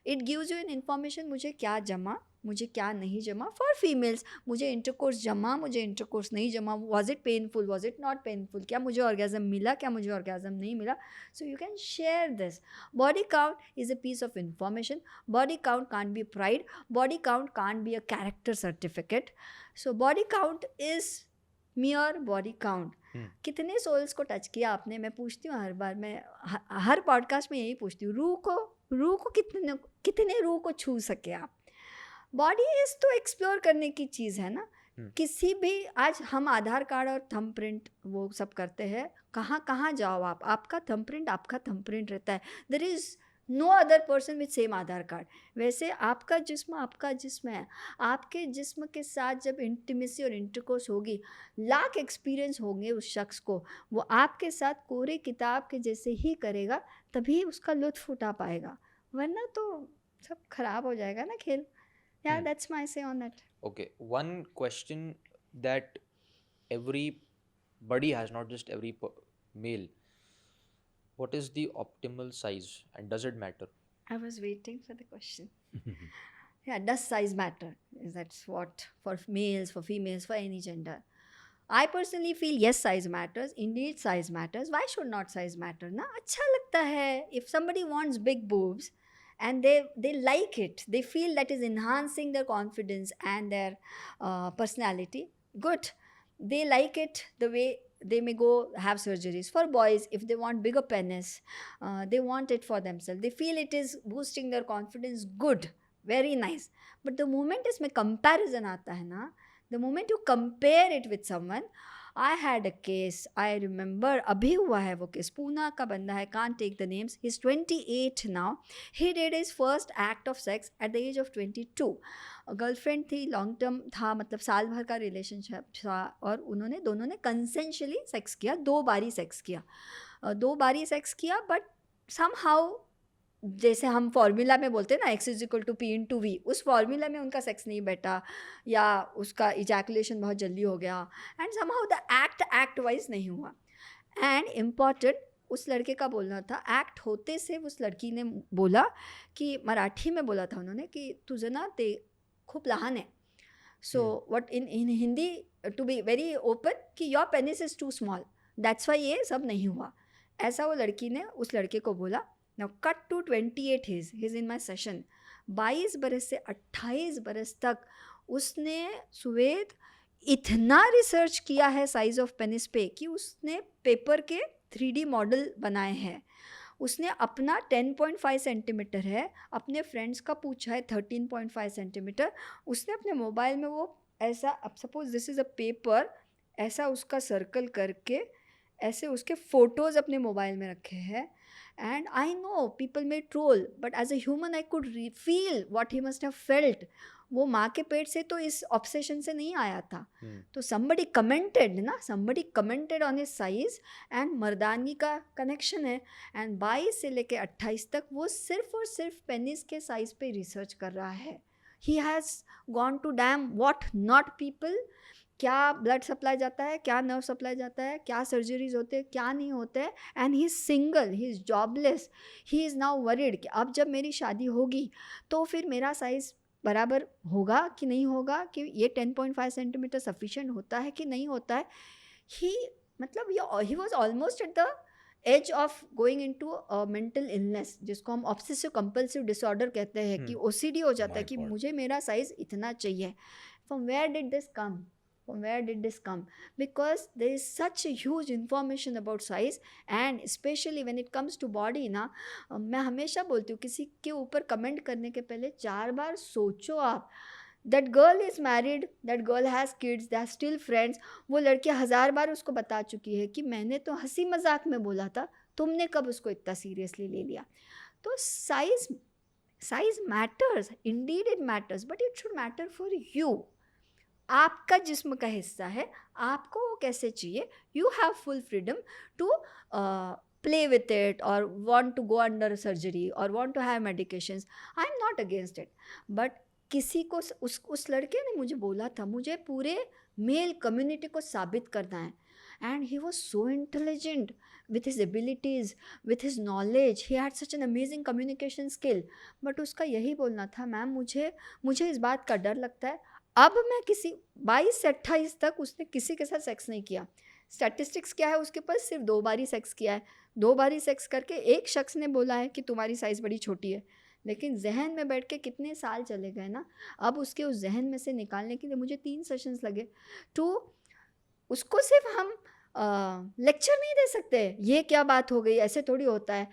It gives you an information मुझे क्या जमा, मुझे क्या नहीं जमा. For females, मुझे intercourse जमा, मुझे इंटरकोर्स नहीं जमा, was it painful, was it not painful, क्या मुझे ऑर्गेजम मिला, क्या मुझे ऑर्गेजम नहीं मिला. So you can share this. Body count is a piece of information. Body count can't be pride. Body count can't be a character certificate. So body count is mere body count. कितने souls को touch किया आपने? मैं पूछती हूँ हर बार, मैं हर podcast में यही पूछती हूँ, रूह को कितने रूह को छू सके आप. बॉडी इज तो एक्सप्लोर करने की चीज़ है ना. किसी भी, आज हम आधार कार्ड और थंब प्रिंट वो सब करते हैं, कहाँ कहाँ जाओ आप, आपका थंब प्रिंट रहता है. There is no other person with same Aadhaar card. वैसे आपका जिस्म है. आपके जिस्म के साथ जब इंटीमेसी और इंटरकोर्स होगी, लाख एक्सपीरियंस होंगे उस शख्स को, वो आपके साथ कोरे किताब के जैसे ही करेगा, तभी उसका लुत्फ उठा पाएगा. वरना तो सब खराब हो जाएगा ना खेल. Yeah, that's my say on it. Okay, one question that everybody has, not just every male. What is the optimal size and does it matter? I was waiting for the question. Yeah, does size matter? That's what, for males, for females, for any gender. I personally feel yes, size matters. Indeed, size matters. Why should not size matter? ना अच्छा लगता है. If somebody wants big boobs and they like it, they feel that is enhancing their confidence and their personality, good. They like it the way they may go have surgeries. For boys, if they want bigger penis, they want it for themselves, they feel it is boosting their confidence, good, very nice. But the moment इसमें comparison आता है ना, the moment you compare it with someone, I had a case, I remember, अभी हुआ है वो case. Poona का बंदा है, can't take the names. He's 28 now. He did his first act of sex at the age of 22. Girlfriend थी, long term था, मतलब साल भर का रिलेशनशिप था, और उन्होंने दोनों ने कंसेंशुअली सेक्स किया. 2 बारी सेक्स किया. बट समहाउ, जैसे हम फॉर्मूला में बोलते हैं ना, x = p/v, उस फॉर्मूला में उनका सेक्स नहीं बैठा, या उसका इजैकुलेशन बहुत जल्दी हो गया, and somehow the act wise नहीं हुआ. एंड इम्पॉर्टेंट, उस लड़के का बोलना था, एक्ट होते से उस लड़की ने बोला कि, मराठी में बोला था उन्होंने कि तुझं ना ते खूप लहान आहे. So what in Hindi, to be very open, कि your penis is too small, that's why ये सब नहीं हुआ. ऐसा वो लड़की ने उस लड़के को बोला. Now cut to 28, he's in my session. 22 बरस से 28 बरस तक उसने, सुवेद, इतना रिसर्च किया है साइज ऑफ पेनिस पे कि उसने पेपर के 3D मॉडल बनाए हैं. उसने अपना 10.5 सेंटीमीटर है, अपने फ्रेंड्स का पूछा है 13.5 सेंटीमीटर. उसने अपने मोबाइल में वो ऐसा, अब suppose this is a paper, ऐसा उसका सर्कल करके ऐसे उसके फ़ोटोज़ अपने मोबाइल में रखे हैं. And I know people may troll, but as a human I could feel what he must have felt. वो माँ के पेट से तो इस ऑब्सेशन से नहीं आया था. तो somebody commented on his size, and मर्दानगी का कनेक्शन है. एंड 22 से लेके 28 तक वो सिर्फ और सिर्फ पेनिस के साइज पे रिसर्च कर रहा है. He has gone to damn what not people, क्या ब्लड सप्लाई जाता है, क्या नर्व सप्लाई जाता है, क्या सर्जरीज होते हैं, क्या नहीं होते हैं. And he is single, he is jobless. He is now worried कि अब जब मेरी शादी होगी तो फिर मेरा साइज़ बराबर होगा कि नहीं होगा, कि ये 10.5 सेंटीमीटर सफिशिएंट होता है कि नहीं होता है. He was almost at the age of going into a mental illness, जिसको हम ऑब्सेसिव कंपल्सिव डिसऑर्डर कहते हैं, कि OCD हो जाता है कि मुझे मेरा साइज़ इतना चाहिए. From where did this come? Because there is such a huge information about size, and especially when it comes to body ना, मैं हमेशा बोलती हूँ, किसी के ऊपर कमेंट करने के पहले 4 बार सोचो आप. That girl is married, that girl has kids, they are still friends. वो लड़की 1000 बार उसको बता चुकी है कि मैंने तो हंसी मजाक में बोला था, तुमने कब उसको इतना सीरियसली ले लिया. तो size matters, indeed it matters, but it should matter for you. आपका जिस्म का हिस्सा है, आपको वो कैसे चाहिए, you have full freedom to play with it or want to go under surgery or want to have medications. I am not against it. But किसी को उस लड़के ने मुझे बोला था, मुझे पूरे मेल कम्युनिटी को साबित करना है. And he was so intelligent with his abilities, with his knowledge. He had such an amazing communication skill. But उसका यही बोलना था, मैम मुझे इस बात का डर लगता है. अब मैं किसी 22 से 28 तक उसने किसी के साथ सेक्स नहीं किया. स्टैटिस्टिक्स क्या है उसके पास, सिर्फ 2 बार ही सेक्स किया है. 2 बार ही सेक्स करके एक शख्स ने बोला है कि तुम्हारी साइज़ बड़ी छोटी है. लेकिन जहन में बैठ के कितने साल चले गए ना. अब उसके उस जहन में से निकालने के लिए मुझे 3 सेशंस लगे. तो उसको सिर्फ हम लेक्चर नहीं दे सकते, ये क्या बात हो गई, ऐसे थोड़ी होता है.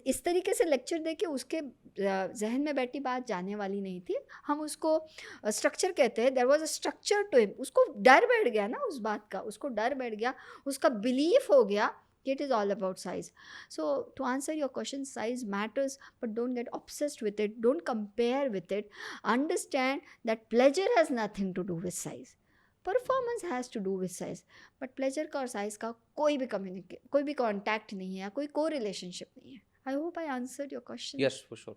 इस तरीके से लेक्चर दे के उसके जहन में बैठी बात जाने वाली नहीं थी. हम उसको स्ट्रक्चर कहते हैं. There was a structure to him. उसको डर बैठ गया ना उस बात का, उसको डर बैठ गया, उसका बिलीफ हो गया कि it is all about size. So to answer your question, size matters but don't get obsessed with it, don't compare with it. Understand that pleasure has nothing to do with size, performance has to do with size. But pleasure का और size का कोई भी contact नहीं है, कोई को relationship नहीं है. I hope I answered your question. Yes, for sure.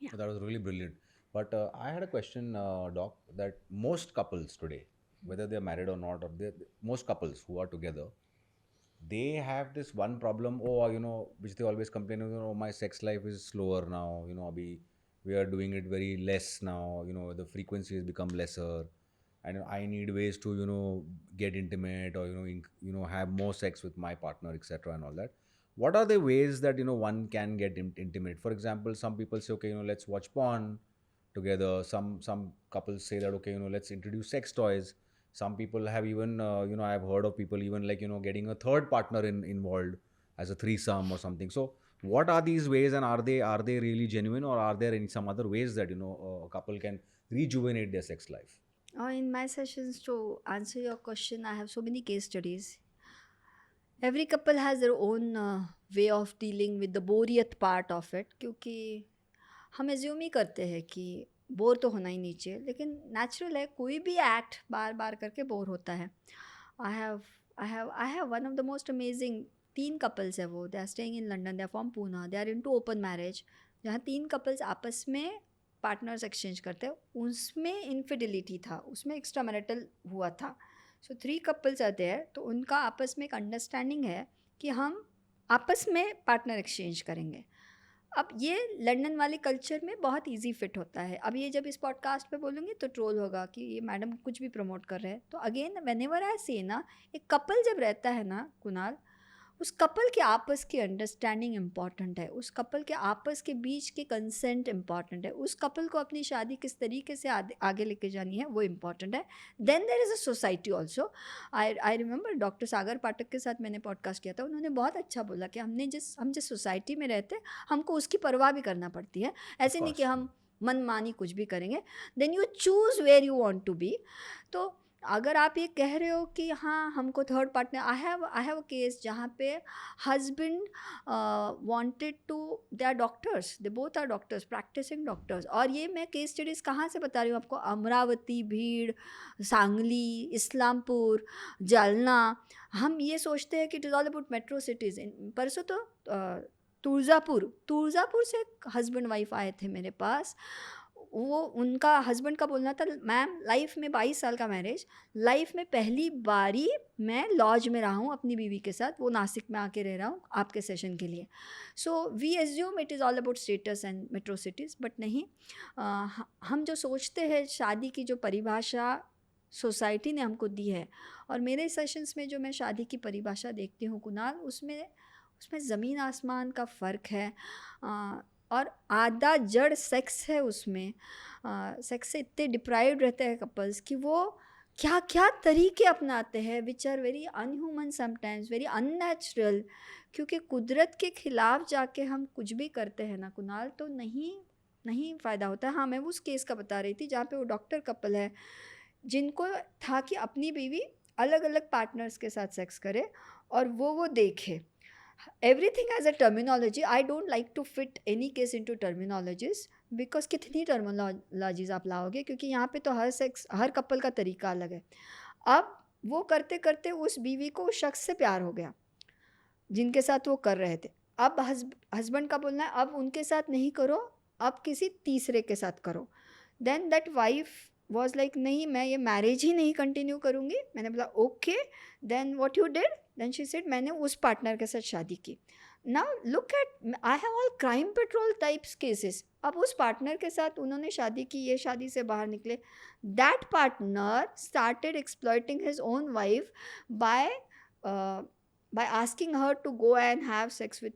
Yeah. That was really brilliant. But I had a question, Doc, that most couples today, whether they're married or not, or most couples who are together, they have this one problem, which they always complain, my sex life is slower now, abhi we are doing it very less now, the frequency has become lesser, and I need ways to, get intimate or, have more sex with my partner, etc. and all that. What are the ways that, one can get intimate? For example, some people say, okay, let's watch porn together. Some couples say that, okay, let's introduce sex toys. Some people have even, I've heard of people even like, getting a third partner involved as a threesome or something. So what are these ways, and are they really genuine, or are there any some other ways that, a couple can rejuvenate their sex life? In my sessions, to answer your question, I have so many case studies. Every couple has their own way of dealing with the बोरियत part of it. क्योंकि हम assume ही करते हैं कि bore तो होना ही नहीं चाहिए, लेकिन नेचुरल है, कोई भी एक्ट बार बार करके बोर होता है. I have one of the most amazing 3 couples है वो. They are staying in London, they are from Pune, they are into open marriage. जहाँ 3 couples आपस में पार्टनर्स एक्सचेंज करते हैं, उसमें इनफिडिलिटी था, उसमें एक्स्ट्रा मैरिटल हुआ था. सो 3 कपल्स आर देयर, तो उनका आपस में एक अंडरस्टैंडिंग है कि हम आपस में पार्टनर एक्सचेंज करेंगे. अब ये लंदन वाले कल्चर में बहुत इजी फिट होता है. अब ये जब इस पॉडकास्ट पे बोलूँगी तो ट्रोल होगा कि ये मैडम कुछ भी प्रमोट कर रहे हैं. तो अगेन व्हेनेवर आई से ना, एक कपल जब रहता है ना कुणाल, उस कपल के आपस की अंडरस्टैंडिंग इम्पॉर्टेंट है, उस कपल के आपस के बीच के कंसेंट इम्पॉर्टेंट है, उस कपल को अपनी शादी किस तरीके से आगे लेके जानी है वो इम्पॉर्टेंट है. Then there is a society also. I remember doctor Sagar Pathak के साथ मैंने पॉडकास्ट किया था. उन्होंने बहुत अच्छा बोला कि हम जिस सोसाइटी में रहते हैं हमको उसकी परवाह भी करना पड़ती है. ऐसे नहीं कि हम मनमानी कुछ भी करेंगे. Then you choose where you want to be. तो अगर आप ये कह रहे हो कि हाँ हमको third partner, I have a case जहाँ पे husband wanted to, they are doctors, they both are doctors, practicing doctors. और ये मैं केस स्टडीज़ कहाँ से बता रही हूँ आपको, अमरावती, भीड़, सांगली, इस्लामपुर, जालना. हम ये सोचते हैं कि it is all about metro cities. परसों तो तुळजापुर से हस्बैंड वाइफ आए थे मेरे पास. वो उनका हस्बैंड का बोलना था, मैम लाइफ में 22 साल का मैरिज, लाइफ में पहली बारी मैं लॉज में रहा हूँ अपनी बीवी के साथ, वो नासिक में आके रह रहा हूँ आपके सेशन के लिए. So we assume it is all about status and metro cities, but नहीं. हम जो सोचते हैं, शादी की जो परिभाषा सोसाइटी ने हमको दी है, और मेरे सेशंस में जो मैं शादी की परिभाषा देखती हूँ कुणाल, उसमें ज़मीन आसमान का फ़र्क है. और आधा जड़ सेक्स है उसमें. सेक्स से इतने डिप्राइव्ड रहते हैं कपल्स कि वो क्या क्या तरीके अपनाते हैं which are very unhuman, sometimes very unnatural. क्योंकि कुदरत के ख़िलाफ़ जाके हम कुछ भी करते हैं ना कुणाल, तो नहीं फ़ायदा होता. हाँ, मैं उस केस का बता रही थी जहाँ पे वो डॉक्टर कपल है जिनको था कि अपनी बीवी अलग अलग पार्टनर्स के साथ सेक्स करे और वो देखे. everything has a terminology. I don't like to fit any case into terminologies because कितनी terminologies आप लाओगे, क्योंकि यहाँ पे तो हर कपल का तरीका अलग है. अब वो करते करते उस बीवी को उस शख्स से प्यार हो गया जिनके साथ वो कर रहे थे. अब हस्बैंड का बोलना है अब उनके साथ नहीं करो, अब किसी तीसरे के साथ करो. Then that wife was like नहीं, मैं ये मैरिज ही नहीं कंटिन्यू करूँगी. मैंने बोला okay, then what you did? Then she said मैंने उस पार्टनर के साथ शादी की. Now look at, I have all Crime Patrol types cases. अब उस पार्टनर के साथ उन्होंने शादी की, ये शादी से बाहर निकले. That partner started exploiting his own wife by asking her to go and have sex with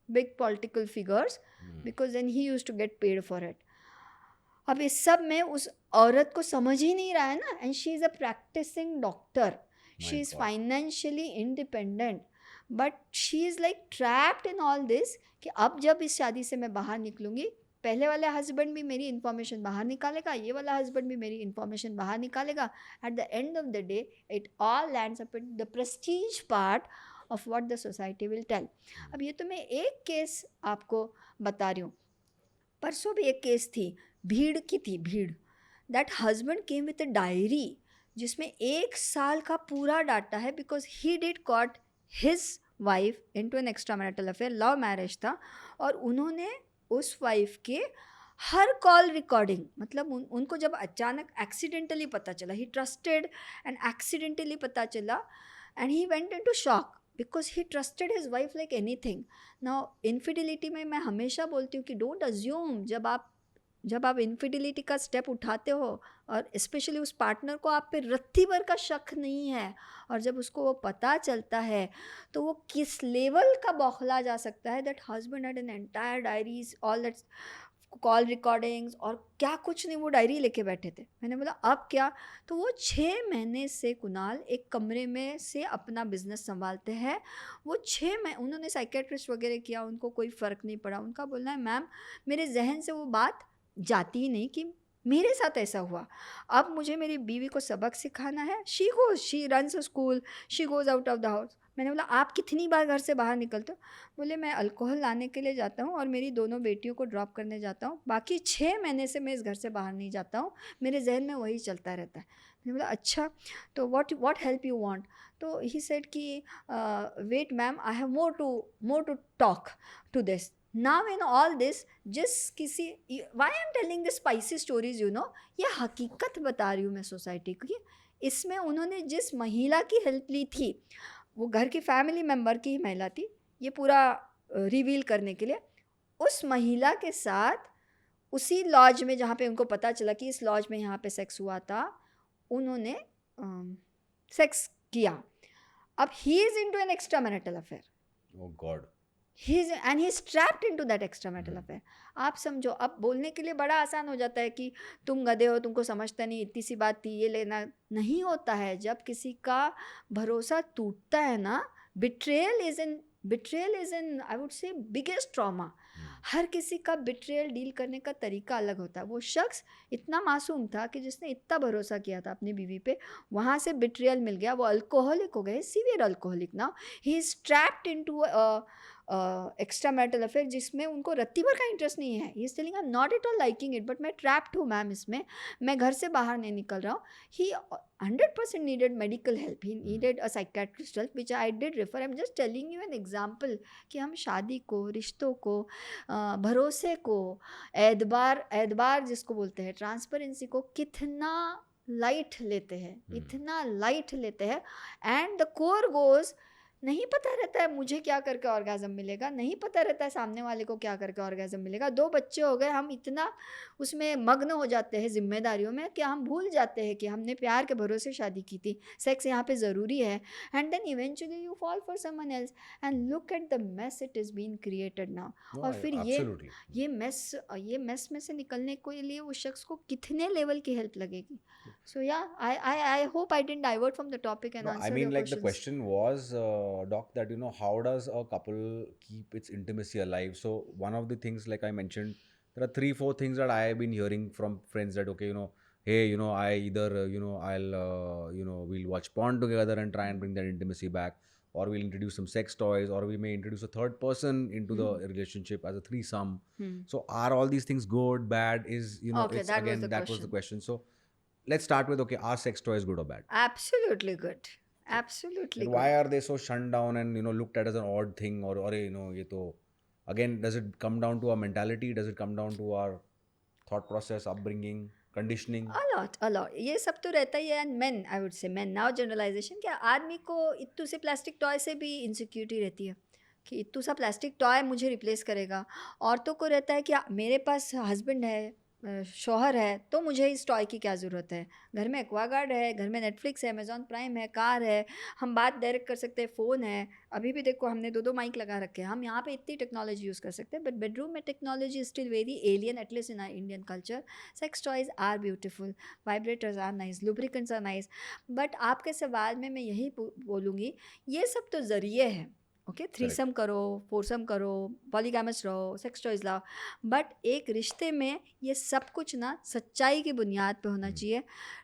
big political figors because then he used to get paid for it. अब इस सब में उस औरत को समझ ही नहीं रहा है ना. And she is a practicing doctor, she is financially independent, but she is like trapped in all this कि अब जब इस शादी से मैं बाहर निकलूँगी, पहले वाला हस्बैंड भी मेरी इन्फॉर्मेशन बाहर निकालेगा, ये वाला हस्बैंड भी मेरी इन्फॉर्मेशन बाहर निकालेगा. At the end of the day it all lands up in the prestige part of what the society will tell. अब ये तो मैं एक केस आपको बता रही हूँ. परसों भी एक केस थी, भीड़ की थी, भीड़. That husband came with a diary जिसमें 1 साल का पूरा डाटा है because he did caught his wife into an extra marital affair. Love marriage था और उन्होंने उस वाइफ के हर कॉल रिकॉर्डिंग, मतलब उनको जब अचानक एक्सीडेंटली पता चला, ही ट्रस्टेड एंड एक्सीडेंटली पता चला and he went into shock because he trusted his wife like anything. Now infidelity में मैं हमेशा बोलती हूँ कि डोंट अज्यूम. जब आप इनफिडिलिटी का स्टेप उठाते हो और स्पेशली उस पार्टनर को आप पे रत्ती भर का शक नहीं है और जब उसको वो पता चलता है तो वो किस लेवल का बौखला जा सकता है. That husband had an entire diaries, all that call recordings और क्या कुछ नहीं, वो डायरी लेके बैठे थे. मैंने बोला अब क्या? तो वो 6 महीने से कुणाल एक कमरे में से अपना बिजनेस संभालते हैं. वो 6 महीने उन्होंने साइकेट्रिस्ट वगैरह किया, उनको कोई फ़र्क नहीं पड़ा. उनका बोलना है मैम मेरे जहन से वो बात जाती ही नहीं कि मेरे साथ ऐसा हुआ. अब मुझे मेरी बीवी को सबक सिखाना है. She runs a school, she goes out of the house. मैंने बोला आप कितनी बार घर से बाहर निकलते हो? बोले मैं अल्कोहल लाने के लिए जाता हूँ और मेरी दोनों बेटियों को ड्रॉप करने जाता हूँ, बाकी 6 महीने से मैं इस घर से बाहर नहीं जाता हूँ, मेरे जहन में वही चलता रहता है. मैंने बोला अच्छा, तो व्हाट हेल्प यू वांट? तो ही सेड कि wait ma'am I have more to talk to this. Now in all this जिस किसी, why I am telling this spicy stories you know, ये हकीकत बता रही हूँ मैं सोसाइटी की. इसमें उन्होंने जिस महिला की हेल्प ली थी, वो घर की फैमिली मेम्बर की ही महिला थी, ये पूरा रिवील करने के लिए. उस महिला के साथ उसी लॉज में जहाँ पे उनको पता चला कि इस लॉज में यहाँ पे सेक्स हुआ था, उन्होंने सेक्स किया. अब he is into an extra marital affair. Oh God. and he's trapped into that extramarital affair. आप समझो, अब बोलने के लिए बड़ा आसान हो जाता है कि तुम गधे हो, तुमको समझता नहीं, इतनी सी बात थी, ये लेना नहीं होता है. जब किसी का भरोसा टूटता है ना, betrayal is in I would say biggest trauma. हर किसी का बिट्रेयल डील करने का तरीका अलग होता है. वो शख्स इतना मासूम था कि जिसने इतना भरोसा किया था अपनी बीवी पे, वहाँ से बिट्रेयल मिल गया, वो अल्कोहलिक हो गए, severe alcoholic. Now he is trapped into extra marital affair जिसमें उनको रत्ती भर का इंटरेस्ट नहीं है. He is telling I am not at all liking it, but मैं ट्रैप्ड हूँ मैम इसमें, मैं घर से बाहर नहीं निकल रहा हूँ. ही 100% needed medical help. He needed a psychiatrist help, which I did refer. I'm just telling you an example कि हम शादी को, रिश्तों को, भरोसे को, एतबार जिसको बोलते हैं, ट्रांसपेरेंसी को कितना लाइट लेते हैं, इतना लाइट लेते हैं. एंड द कोर गोज, नहीं पता रहता है मुझे क्या करके ऑर्गेज़म मिलेगा, नहीं पता रहता है सामने वाले को क्या करके ऑर्गेज़म मिलेगा. 2 बच्चे हो गए, हम इतना उसमें मग्न हो जाते हैं जिम्मेदारियों में कि हम भूल जाते हैं कि हमने प्यार के भरोसे शादी की थी, सेक्स यहाँ पे ज़रूरी है. And then eventually you fall for someone else and look at the mess it is been created now. No, और फिर absolutely. ये मेस में से निकलने के लिए उस शख्स को कितने लेवल की हेल्प लगेगी. सो या I hope I didn't divert from the topic and No, I answer mean, your like the questions. question was, Doc, that how does a couple keep its intimacy alive? So one of the things, like I mentioned, there are 3-4 things that I have been hearing from friends that okay, hey, I either I'll we'll watch porn together and try and bring that intimacy back, or we'll introduce some sex toys, or we may introduce a third person into the relationship as a threesome. So are all these things good, bad? Is, you know, Okay, it's that was again, the that was the question. question. So let's start with, okay, are sex toys good or bad? Absolutely good. Absolutely Then good. why are they so shunned down and, you know, looked at as an odd thing, or you know, ye to, again, does it come down to our mentality? Does it come down to our thought process, upbringing, conditioning? A lot ये सब तो रहता ही है. And men, I would say men, now generalization, क्या आदमी को इत्तू से प्लास्टिक टॉय से भी इनसिक्योरिटी रहती है कि इत्तू सा प्लास्टिक टॉय मुझे रिप्लेस करेगा. औरतों को रहता है कि मेरे पास हस्बैंड है, शौहर है, तो मुझे इस टॉय की क्या ज़रूरत है. घर में एक्वागार्ड है, घर में नेटफ्लिक्स है, अमेजॉन प्राइम है, कार है, हम बात डायरेक्ट कर सकते हैं, फ़ोन है. अभी भी देखो हमने 2-2 माइक लगा रखे हैं. हम यहाँ पे इतनी टेक्नोलॉजी यूज़ कर सकते हैं, बट बेडरूम में technology is still very alien, at least in our Indian culture. Sex toys are beautiful, vibrators are nice, lubricants are nice. But आपके सवाल में मैं यही बोलूँगी, ये सब तो ज़रिए हैं. ओके, थ्रीसम करो, फोरसम करो, पॉलीगैमस रहो, सेक्स टॉयज लाओ, बट एक रिश्ते में ये सब कुछ ना सच्चाई की बुनियाद पे होना चाहिए,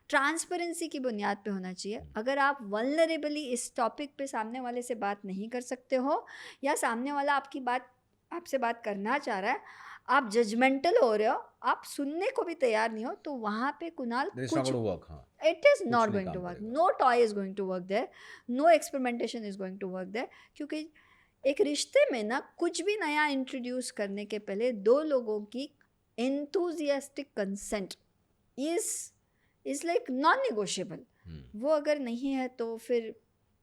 ट्रांसपेरेंसी की बुनियाद पे होना चाहिए. अगर आप वल्नरेबली इस टॉपिक पे सामने वाले से बात नहीं कर सकते हो, या सामने वाला आपसे बात करना चाह रहा है, आप जजमेंटल हो रहे हो, आप सुनने को भी तैयार नहीं हो, तो वहाँ पे कुणाल Then it's not कुछ, going to work, हाँ. it is not नहीं going to काम work. करेगा. No toy is going to work there. No experimentation is going to work there. क्योंकि एक रिश्ते में ना कुछ भी नया इंट्रोड्यूस करने के पहले दो लोगों की enthusiastic consent is like non-negotiable. वो अगर नहीं है तो फिर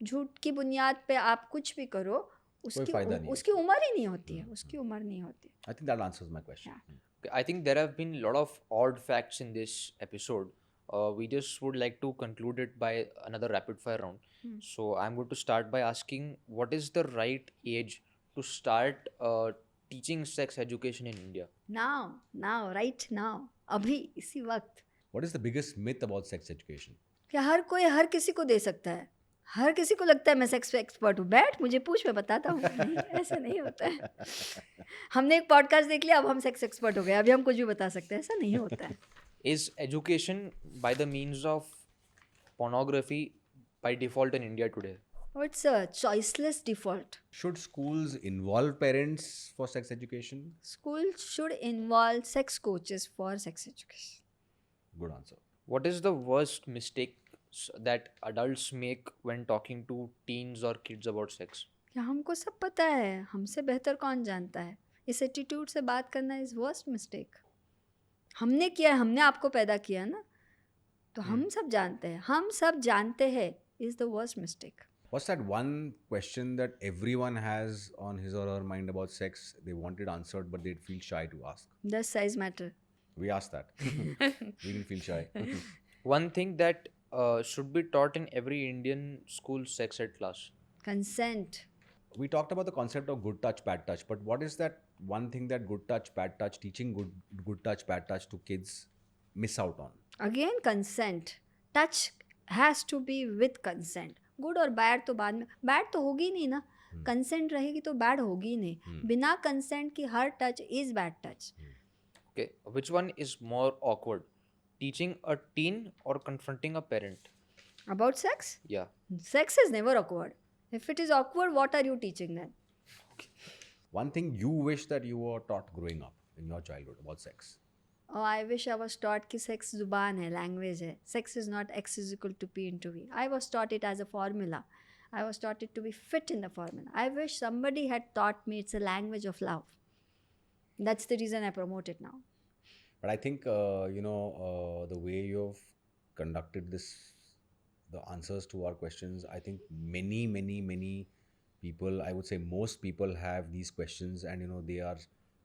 झूठ की बुनियाद पे आप कुछ भी करो, फायदा नहीं है उसकी उम्र ही नहीं होती है, उसकी उम्र नहीं होती. I think that answers my question. Yeah. I think there have been a lot of odd facts in this episode. We just would like to conclude it by another rapid fire round. So I'm going to start by asking, what is the right age to start teaching sex education in India? Now, right now, अभी इसी वक्त. What is the biggest myth about sex education? क्या हर कोई हर किसी को दे सकता है? हर किसी को लगता है मैं सेक्स एक्सपर्ट हूँ, बैठ मुझे पूछ, मैं बताता हूँ. नहीं, ऐसा नहीं होता है. हमने एक पॉडकास्ट देख लिया, अब हम सेक्स एक्सपर्ट हो गए, अभी हम कुछ भी बता सकते हैं, ऐसा नहीं होता है. Is education by the means of pornography by default in India today? It's a choiceless default. Should schools involve parents for sex education? School should involve sex coaches for sex education. Good answer. What is the worst mistake that adults make when talking to teens or kids about sex? क्या हमको सब पता है, हमसे बेहतर कौन जानता है. इस एटीट्यूड से बात करना इज वर्स्ट मिस्टेक. हमने किया है, हमने आपको पैदा किया ना, तो हम सब जानते हैं, हम सब जानते हैं is the worst mistake. What's that one question that everyone has on his or her mind about sex? They want it answered, but they feel shy to ask. Does size matter? We asked that. We didn't feel shy. One thing that should be taught in every Indian school sex ed class. Consent. We talked about the concept of good touch, bad touch, but what is that one thing that good touch, bad touch, teaching good touch, bad touch to kids miss out on? Again, consent. Touch has to be with consent. Good और bad तो बाद में, bad तो होगी नहीं ना, consent रहेगी तो बैड होगी नहीं. बिना कंसेंट की हर touch is bad touch. Okay, which one is more awkward? Teaching a teen or confronting a parent? About sex? Yeah. Sex is never awkward. If it is awkward, what are you teaching then? One thing you wish that you were taught growing up in your childhood about sex? Oh, I wish I was taught कि sex जुबान है, language है. Sex is not X is equal to P into V. I was taught it as a formula. I was taught it to be fit in the formula. I wish somebody had taught me it's a language of love. That's the reason I promote it now. But I think, the way you've conducted this, the answers to our questions, I think many people, I would say most people have these questions and, they are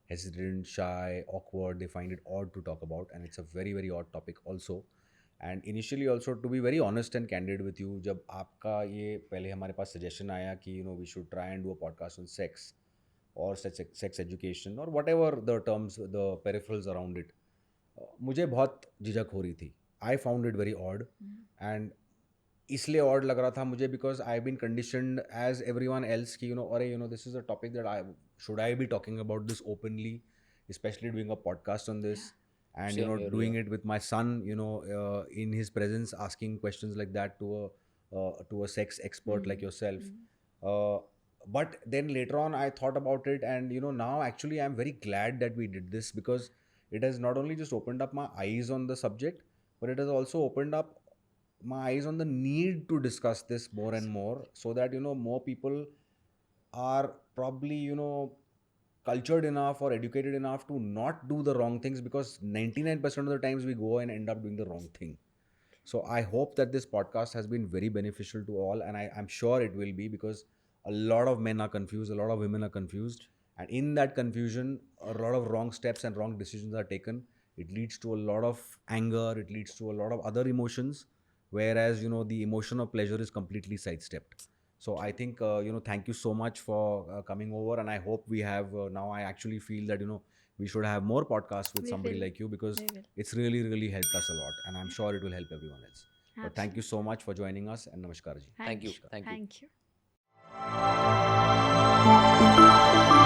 hesitant, shy, awkward. They find it odd to talk about, and it's a very odd topic also. And initially also, to be very honest and candid with you, जब आपका ये पहले हमारे पास suggestion आया कि we should try and do a podcast on sex or sex education or whatever the terms, the peripherals around it, मुझे बहुत झिझक हो रही थी. I found it very odd, and इसलिए odd लग रहा था मुझे because I've been conditioned as everyone else कि अरे this is a topic that should I be talking about this openly, especially doing a podcast on this, and Same here, doing it with my son, in his presence, asking questions like that to a sex expert like yourself. But then later on, I thought about it, and now actually I'm very glad that we did this, because it has not only just opened up my eyes on the subject, but it has also opened up my eyes on the need to discuss this more and more, so that more people are probably cultured enough or educated enough to not do the wrong things, because 99% of the times we go and end up doing the wrong thing. So I hope that this podcast has been very beneficial to all, and I'm sure it will be, because a lot of men are confused, a lot of women are confused, and in that confusion, a lot of wrong steps and wrong decisions are taken. It leads to a lot of anger, it leads to a lot of other emotions, whereas the emotion of pleasure is completely sidestepped. So I think thank you so much for coming over, and I hope we have now. I actually feel that we should have more podcasts with We somebody will. like you, because We will. it's really, really helped us a lot, and I'm sure it will help everyone else. But thank you so much for joining us, and namaskar ji. Thank you. Thank you. Thank you.